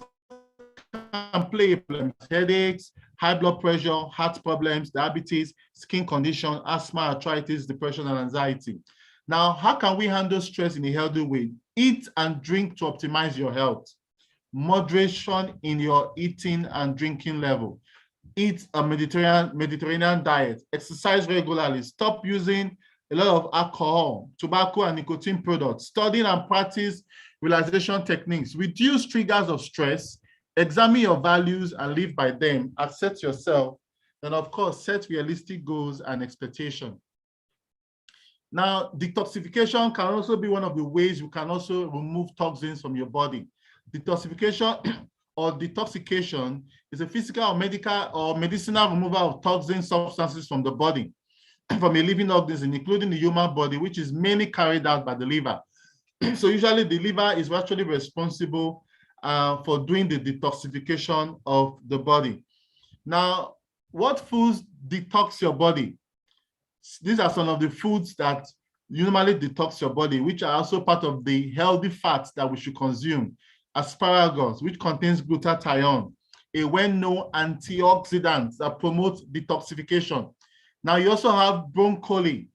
can play a problem. Headaches, high blood pressure, heart problems, diabetes, skin condition, asthma, arthritis, depression, and anxiety. Now, how can we handle stress in a healthy way? Eat and drink to optimize your health. Moderation in your eating and drinking level. Eat a Mediterranean diet. Exercise regularly. Stop using a lot of alcohol, tobacco, and nicotine products. Study and practice relaxation techniques. Reduce triggers of stress. Examine your values and live by them. Accept yourself. And of course, set realistic goals and expectations. Now, detoxification can also be one of the ways you can also remove toxins from your body. Detoxification or detoxification is a physical or medicinal removal of toxin substances from the body, from a living organism, including the human body, which is mainly carried out by the liver. So usually the liver is actually responsible for doing the detoxification of the body. Now, what foods detox your body? These are some of the foods that normally detox your body, which are also part of the healthy fats that we should consume. Asparagus, which contains glutathione, a well-known antioxidant that promotes detoxification. Now, you also have broccoli.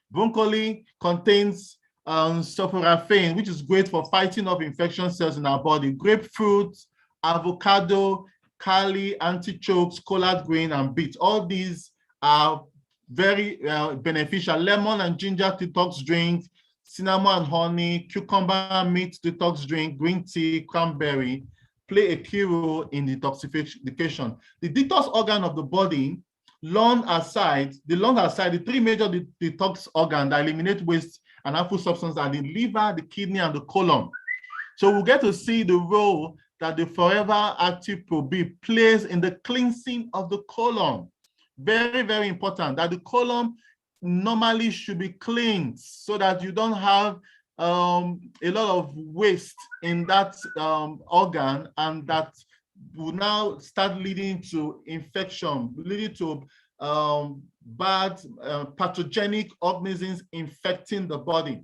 Broccoli contains sulforaphane, which is great for fighting off infection cells in our body. Grapefruit, avocado, kale, antichokes, collard green, and beet. All these are very beneficial. Lemon and ginger detox drink, cinnamon and honey, cucumber meat detox drink, green tea, cranberry play a key role in detoxification. The detox organ of the body, the lung aside, the three major detox organs that eliminate waste and harmful substances are the liver, the kidney, and the colon. So we'll get to see the role that the Forever Active ProBean plays in the cleansing of the colon. Very, very important that the colon normally should be cleaned so that you don't have a lot of waste in that organ, and that will now start leading to infection, leading to bad pathogenic organisms infecting the body.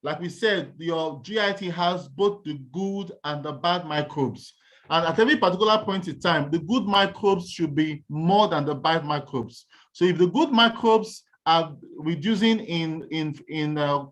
Like we said, your GIT has both the good and the bad microbes. And at every particular point in time, the good microbes should be more than the bad microbes. So if the good microbes are reducing in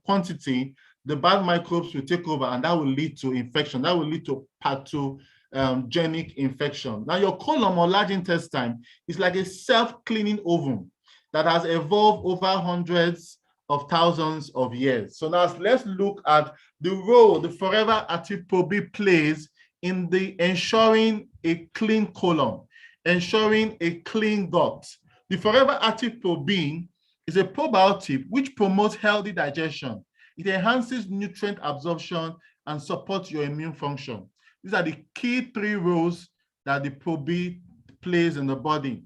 quantity, the bad microbes will take over, and that will lead to infection. That will lead to pathogenic infection. Now, your colon or large intestine is like a self-cleaning oven that has evolved over hundreds of thousands of years. So now let's look at the role the Forever Active ProBean plays in the ensuring a clean colon, ensuring a clean gut. The Forever Active ProBean is a probiotic which promotes healthy digestion. It enhances nutrient absorption and supports your immune function. These are the key three roles that the ProBean plays in the body.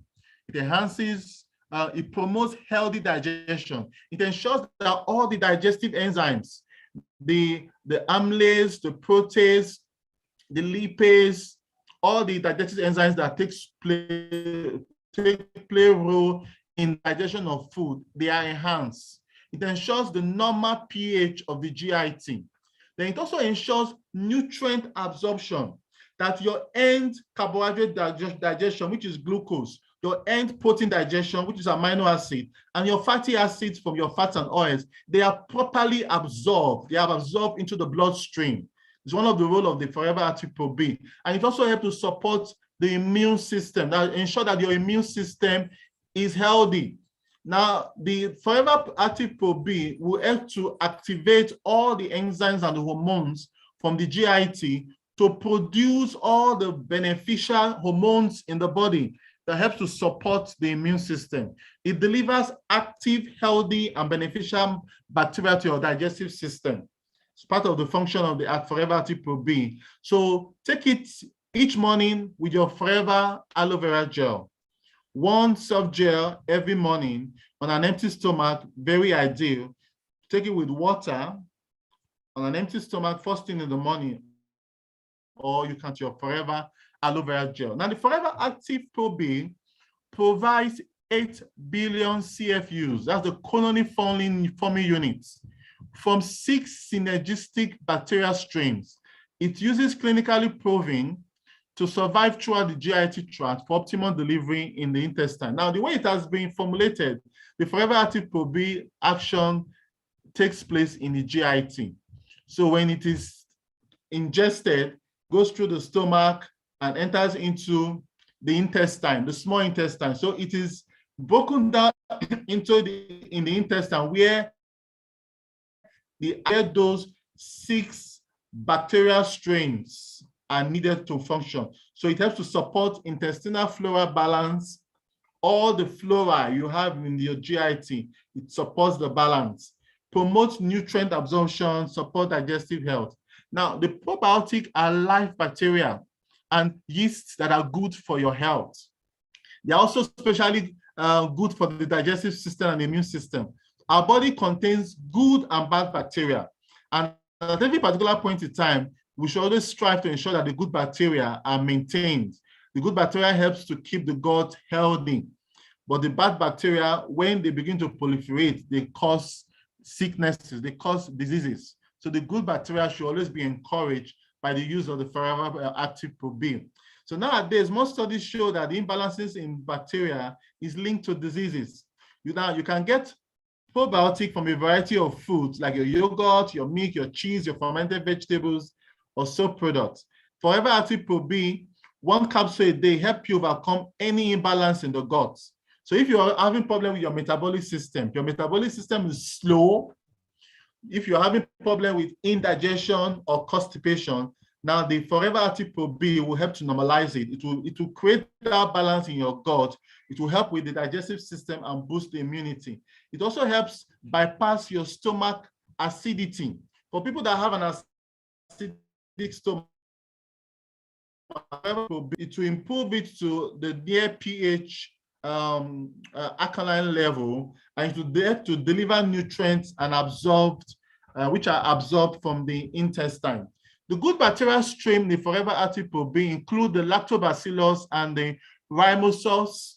It enhances, it promotes healthy digestion. It ensures that all the digestive enzymes, the amylase, the protease, the lipase, all the digestive enzymes that play role in digestion of food, they are enhanced. It ensures the normal pH of the GIT. Then it also ensures nutrient absorption, that your end carbohydrate digestion, which is glucose, your end protein digestion, which is amino acid, and your fatty acids from your fats and oils, they are properly absorbed. They are absorbed into the bloodstream. It's one of the roles of the Forever Active Pro B. And it also helps to support the immune system, that ensure that your immune system is healthy. Now, the Forever Active Pro B will help to activate all the enzymes and the hormones from the GIT to produce all the beneficial hormones in the body that helps to support the immune system. It delivers active, healthy, and beneficial bacteria to your digestive system. It's part of the function of the Forever Active Pro B. So take it each morning with your Forever Aloe Vera Gel. One soft gel every morning on an empty stomach, very ideal. Take it with water on an empty stomach first thing in the morning, or you can take your Forever Aloe Vera Gel. Now, the Forever Active Pro B provides 8 billion CFUs, that's the colony forming units, from 6 synergistic bacterial strains. It uses clinically proven to survive throughout the GIT tract for optimal delivery in the intestine. Now, the way it has been formulated, the Forever Active Pro B action takes place in the GIT. So when it is ingested, goes through the stomach and enters into the intestine, the small intestine. So it is broken down into the intestine where those 6 bacterial strains are needed to function. So it helps to support intestinal flora balance. All the flora you have in your GIT, it supports the balance, promotes nutrient absorption, support digestive health. Now, the probiotic are live bacteria and yeasts that are good for your health. They are also especially good for the digestive system and immune system. Our body contains good and bad bacteria. And at every particular point in time, we should always strive to ensure that the good bacteria are maintained. The good bacteria helps to keep the gut healthy. But the bad bacteria, when they begin to proliferate, they cause sicknesses, they cause diseases. So the good bacteria should always be encouraged by the use of the Forever Active Pro B. So nowadays, most studies show that the imbalances in bacteria is linked to diseases. You can get probiotic from a variety of foods like your yogurt, your milk, your cheese, your fermented vegetables, or soap products. Forever Active Pro B, 1 capsule a day help you overcome any imbalance in the gut. So if you're having problem with your metabolic system is slow, if you're having problem with indigestion or constipation, now the Forever Active Pro B will help to normalize it. It will create that balance in your gut. It will help with the digestive system and boost the immunity. It also helps bypass your stomach acidity. For people that have an acidic stomach, it will improve it to the near pH alkaline level, and it will help to deliver nutrients and which are absorbed from the intestine. The good bacterial strain, the Forever Active Pro B, include the Lactobacillus and the Rhamnosus.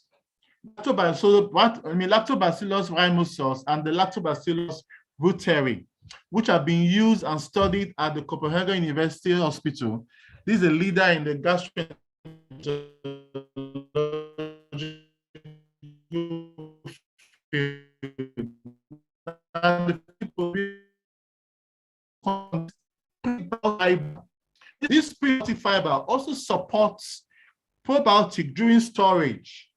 Lactobacillus rhamnosus and the Lactobacillus reuteri, which have been used and studied at the Copenhagen University Hospital. This is a leader in the gastroenterology field. And this prebiotic fiber also supports probiotic during storage.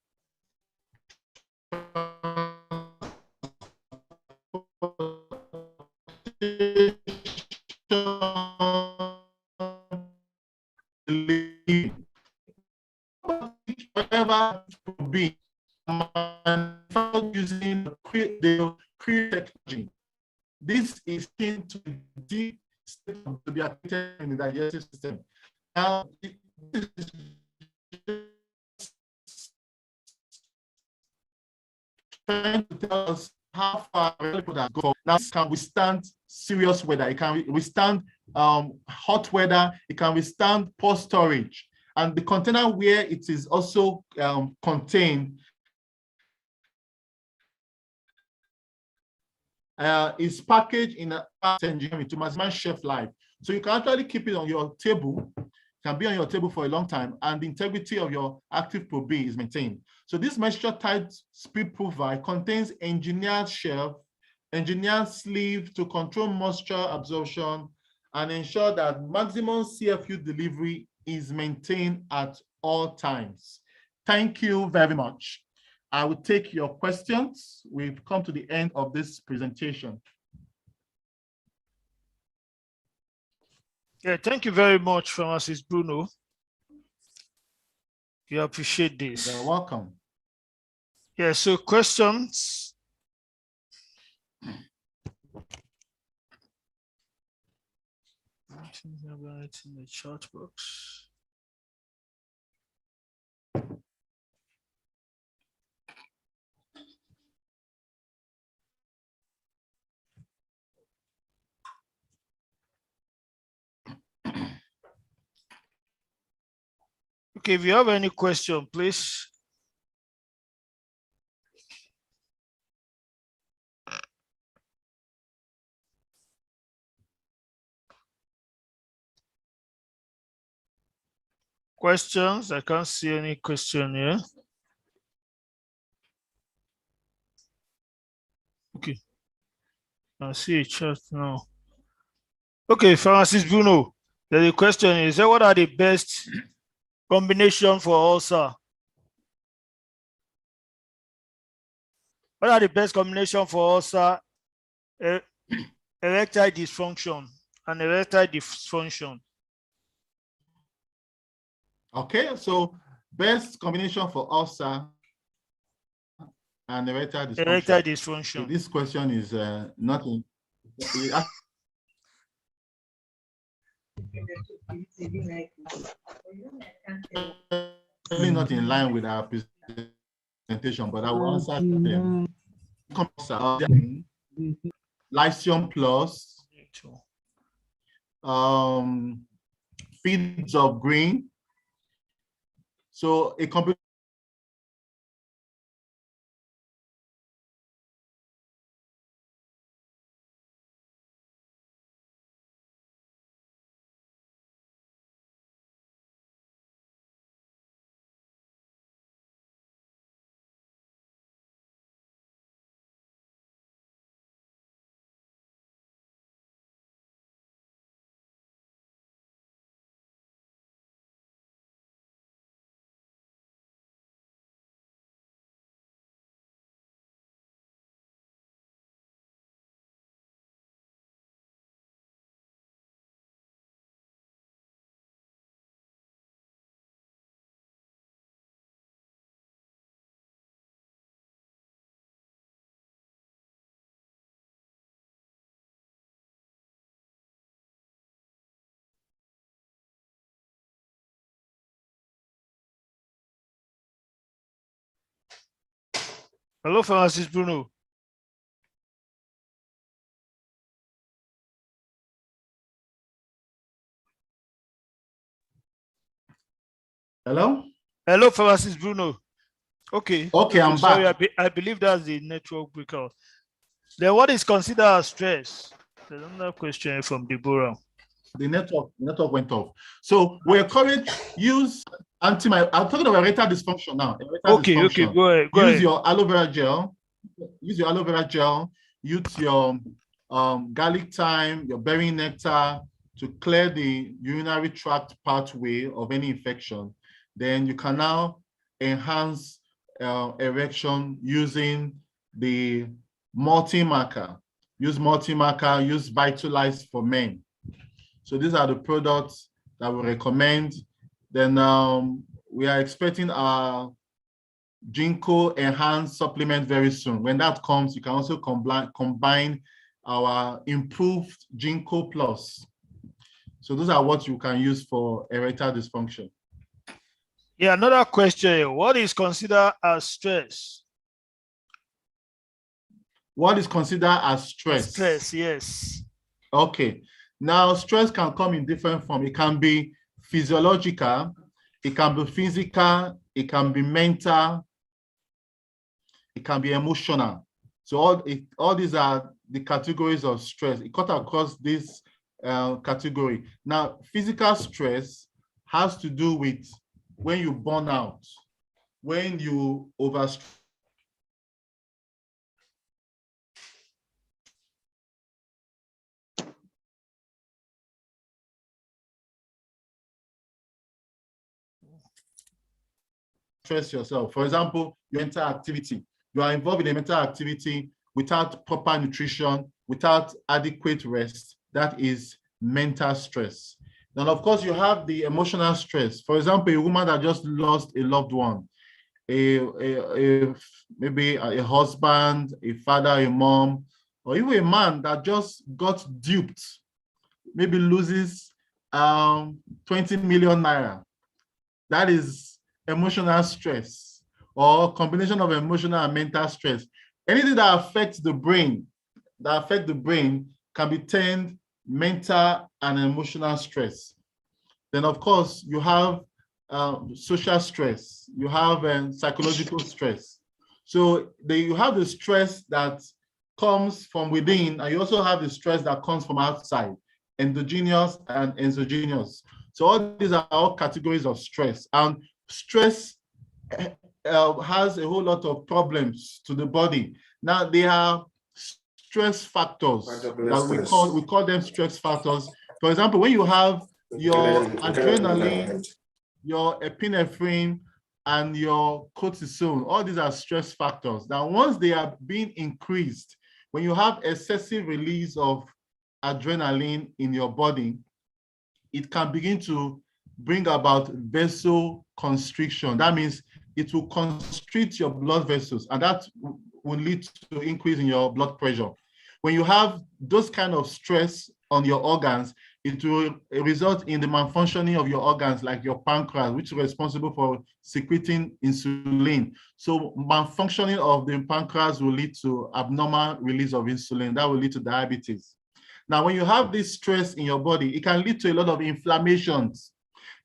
Whatever be using the technology. This is seen to be activated in the digestive system. Now, this is trying to tell us how far people that go. Now, this can withstand serious weather. It can withstand hot weather. It can withstand poor storage. And the container where it is also contained is packaged in a engineering to maximize shelf life. So you can actually keep it on your table, can be on your table for a long time, and the integrity of your active Pro B is maintained. So this moisture tight speed proof vial contains engineered shelf, engineered sleeve to control moisture absorption and ensure that maximum CFU delivery is maintained at all times. Thank you very much. I will take your questions. We've come to the end of this presentation. Yeah, thank you very much, Francis Bruno. We appreciate this. You're welcome. Yeah, so questions. In the chat box. Okay, if you have any question, please. Questions? I can't see any question here. Okay. I see a chat now. Okay, Francis Bruno, the question is, what are the best combination for ulcer? What are the best combination for ulcer, erectile dysfunction and erectile dysfunction? Okay, so best combination for ulcer and erectile dysfunction. Erectile dysfunction. This question is not in, not in line with our presentation, but I will answer them. Lycium Plus, feeds of green. So a combination Hello, Francis Bruno. Hello? Hello, Francis Bruno. Okay. Okay, I'm sorry, back. I believe that's the network breakout. Then what is considered as stress? There's another question from Deborah. The network went off. So we encourage use I'm talking about erectile dysfunction now. Okay, okay, go ahead. Use your aloe vera gel. Use your aloe vera gel. Use your garlic thyme, your berry nectar to clear the urinary tract pathway of any infection. Then you can now enhance erection using the multi-marker. Use multi-marker, use Vitalize for men. So these are the products that we recommend. Then we are expecting our Ginkgo Enhanced supplement very soon. When that comes, you can also combine our improved Ginkgo Plus. So those are what you can use for erectile dysfunction. Yeah, another question. What is considered as stress? What is considered as stress? Stress, yes. Okay. Now, stress can come in different form. It can be physiological, it can be physical, it can be mental, it can be emotional. So all these are the categories of stress. It cut across this category. Now, physical stress has to do with when you burn out, when you overstress yourself. For example, your mental activity. You are involved in a mental activity without proper nutrition, without adequate rest. That is mental stress. Then, of course, you have the emotional stress. For example, a woman that just lost a loved one, maybe a husband, a father, a mom, or even a man that just got duped, maybe loses 20 million naira. That is emotional stress, or combination of emotional and mental stress. Anything that affects the brain, can be termed mental and emotional stress. Then, of course, you have social stress, you have psychological stress. So you have the stress that comes from within, and you also have the stress that comes from outside, endogenous and exogenous. So all these are all categories of stress, and stress has a whole lot of problems to the body. Now, they are stress factors that we call them stress factors. For example, when you have your adrenaline, your epinephrine, and your cortisol, all these are stress factors. Now, once they are being increased, when you have excessive release of adrenaline in your body, it can begin to bring about vasoconstriction. That means it will constrict your blood vessels, and that will lead to increase in your blood pressure. When you have those kind of stress on your organs, it will result in the malfunctioning of your organs, like your pancreas, which is responsible for secreting insulin. So malfunctioning of the pancreas will lead to abnormal release of insulin. That will lead to diabetes. Now, when you have this stress in your body, it can lead to a lot of inflammations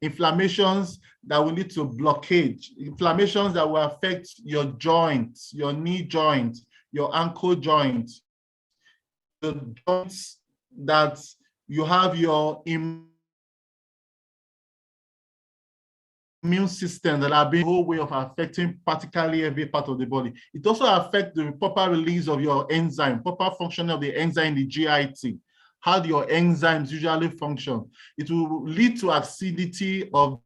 that will lead to blockage, inflammations that will affect your joints, your knee joint, your ankle joint, the joints that you have your immune system that are being a whole way of affecting practically every part of the body. It also affects the proper release of your enzyme, proper function of the enzyme in the GIT. How do your enzymes usually function? It will lead to acidity of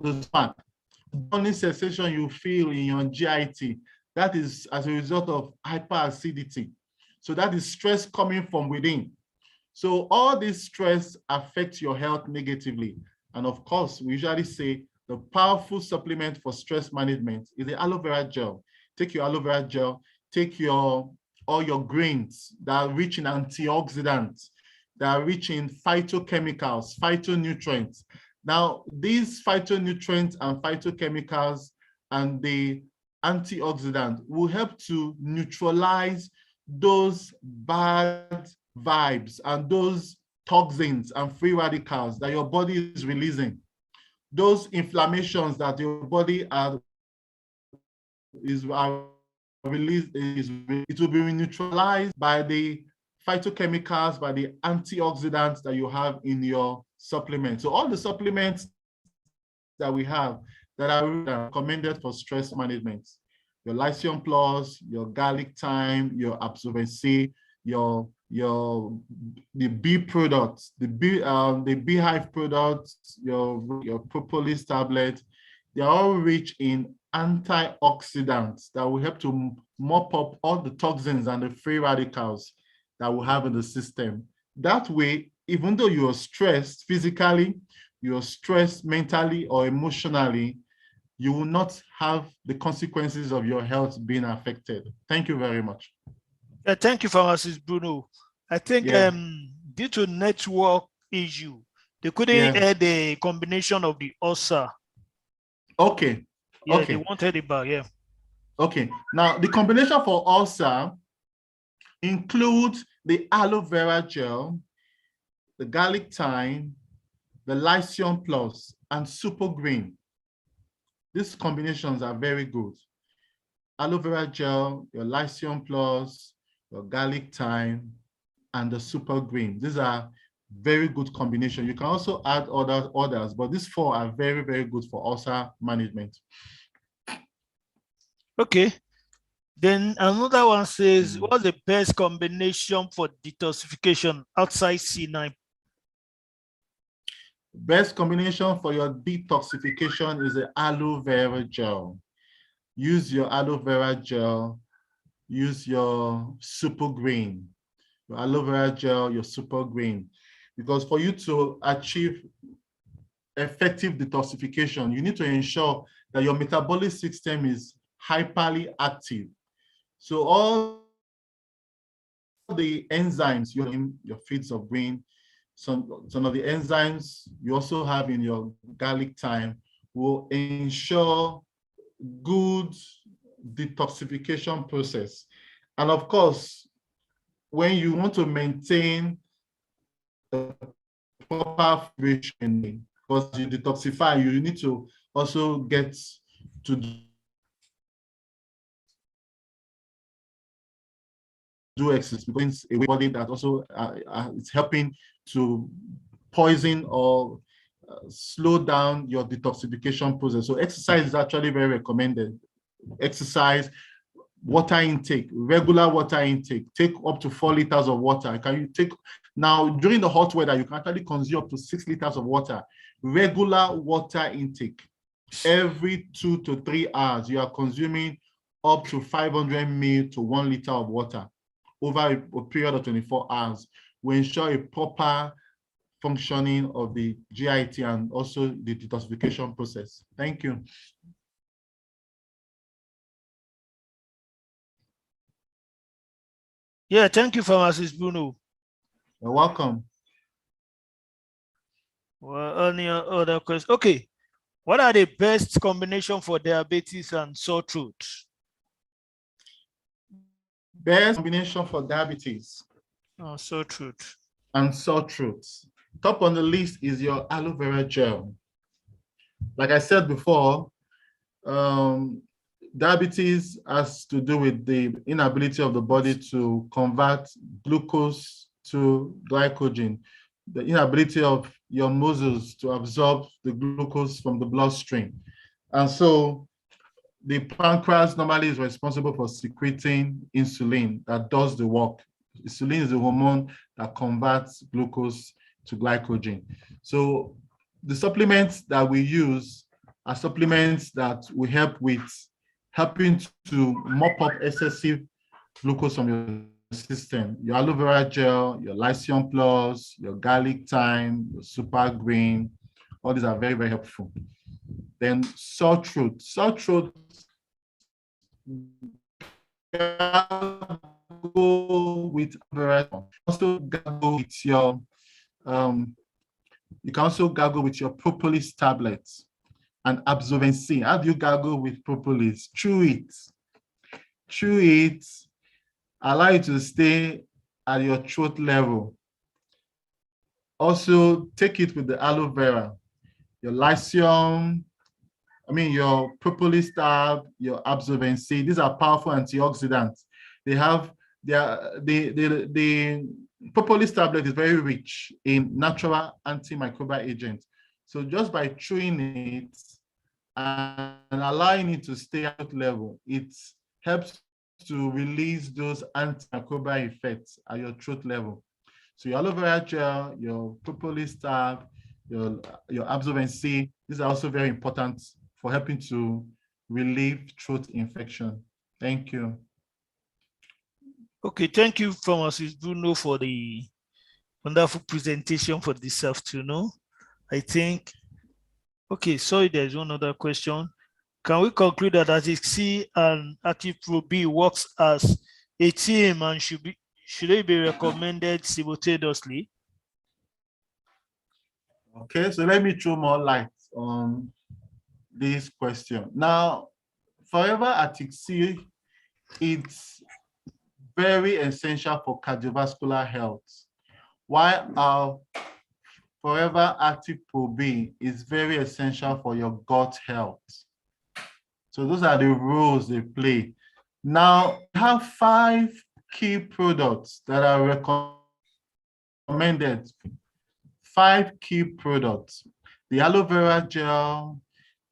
the stomach. Burning sensation you feel in your GIT, that is as a result of hyperacidity. So that is stress coming from within. So all this stress affects your health negatively. And of course, we usually say the powerful supplement for stress management is the aloe vera gel. Take your aloe vera gel, take all your greens that are rich in antioxidants, that are rich in phytochemicals, phytonutrients. Now, these phytonutrients and phytochemicals and the antioxidant will help to neutralize those bad vibes and those toxins and free radicals that your body is releasing, those inflammations that your body is released, it will be neutralized by the phytochemicals, by the antioxidants that you have in your supplement. So all the supplements that we have that are recommended for stress management, your Lycium Plus, your garlic thyme, your Absorben C, the bee products, the beehive products, your propolis tablet, they are all rich in antioxidants that will help to mop up all the toxins and the free radicals that we have in the system. That way, even though you are stressed physically, you are stressed mentally or emotionally, you will not have the consequences of your health being affected. Thank you very much. Thank you, Pharmacist Bruno. I think due to network issue, they couldn't add the combination of the ulcer. Okay. Yeah, okay. They wanted it back, yeah. Okay. Now, the combination for ulcer includes the aloe vera gel, the garlic thyme, the Lycium Plus, and Super Green. These combinations are very good. Aloe vera gel, your Lycium Plus, your garlic thyme, and the Super Green. These are very good combination. You can also add others, but these four are very, very good for ulcer management. Okay. Then another one says, what's the best combination for detoxification outside C9? Best combination for your detoxification is the aloe vera gel. Use your aloe vera gel, use your Super Green, your aloe vera gel, your Super Green. Because for you to achieve effective detoxification, you need to ensure that your metabolic system is hyperly active. So all the enzymes, your feeds of green, some of the enzymes you also have in your garlic thyme will ensure good detoxification process. And of course, when you want to maintain the proper filtration, because you detoxify, you need to also get to do exercise, because it's a body that also is helping to poison or slow down your detoxification process. So exercise is actually very recommended. Exercise, water intake, regular water intake, take up to 4 liters of water. Can you take, now during the hot weather, you can actually consume up to 6 liters of water. Regular water intake. Every 2 to 3 hours, you are consuming up to 500 ml to 1 liter of water over a period of 24 hours. We ensure a proper functioning of the GIT and also the detoxification process. Thank you. Yeah, thank you, Pharmacist Bruno. You're welcome. Well, any other questions? Okay. What are the best combination for diabetes and sore throat? Best combination for diabetes Sore throat. and sore throat. Top on the list is your aloe vera gel. Like I said before, diabetes has to do with the inability of the body to convert glucose to glycogen, the inability of your muscles to absorb the glucose from the bloodstream. And so the pancreas normally is responsible for secreting insulin that does the work. Insulin is the hormone that converts glucose to glycogen. So the supplements that we use are supplements that will help with helping to mop up excessive glucose from your system. Your aloe vera gel, your Lycium Plus, your garlic thyme, your Super Green, all these are very, very helpful. Then sore throat. Sore throat, gargle with also gargle with your you can also gargle with your propolis tablets and Absorbent C. How do you gargle with propolis? Chew it. Chew it. Allow it to stay at your throat level. Also, take it with the aloe vera, your Lycium, your propolis tab, your Absorbent C. These are powerful antioxidants. They have the propolis tablet is very rich in natural antimicrobial agents. So just by chewing it and allowing it to stay at level, it helps to release those antimicrobial effects at your throat level. So your aloe vera gel, your propolis tab, your Absorbent C, these are also very important for helping to relieve throat infection. Thank you. Okay, thank you, Pharmacist Bruno, for the wonderful presentation for this afternoon. I think, okay, sorry, there's one other question. Can we conclude that Active C and Active Pro B works as a team and should they be recommended simultaneously? Okay, so let me throw more light on this question. Now, Forever Active C, it's very essential for cardiovascular health, while our Forever Active Pro B is very essential for your gut health. So those are the roles they play. Now, we have 5 key products that are recommended. 5 key products: the aloe vera gel,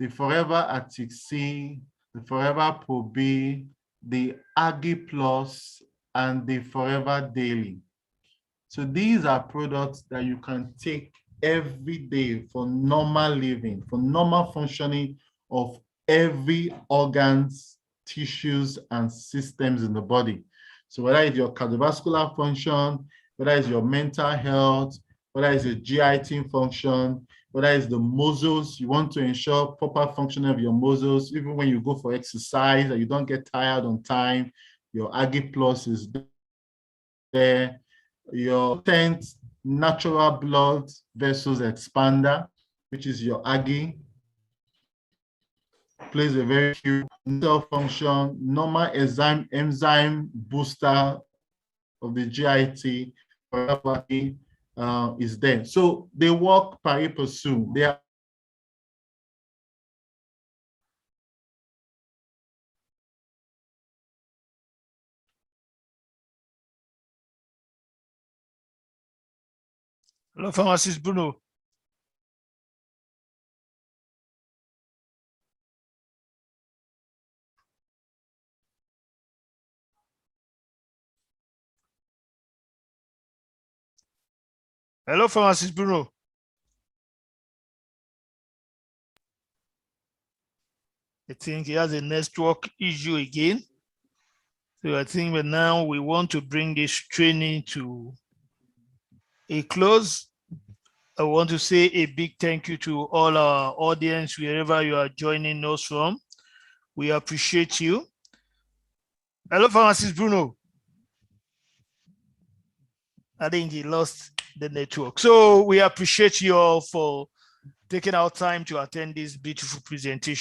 the Forever Active C, the Forever Pro B, the Agi Plus, and the Forever Daily. So these are products that you can take every day for normal living, for normal functioning of every organs, tissues, and systems in the body. So whether it's your cardiovascular function, whether it's your mental health, whether it's your GI function, whether it's the muscles, you want to ensure proper functioning of your muscles, even when you go for exercise and you don't get tired on time, your Agi Plus is there. Your 10th natural blood vessels expander, which is your Agi, plays a very key cell function. Normal enzyme booster of the GIT is there. So they work pari passu. They are Hello, Pharmacist Bruno. Hello, Pharmacist Bruno. I think he has a network issue again. So I think that now we want to bring this training to a close. I want to say a big thank you to all our audience, wherever you are joining us from. We appreciate you. Hello, Pharmacist Bruno. I think he lost the network. So we appreciate you all for taking our time to attend this beautiful presentation.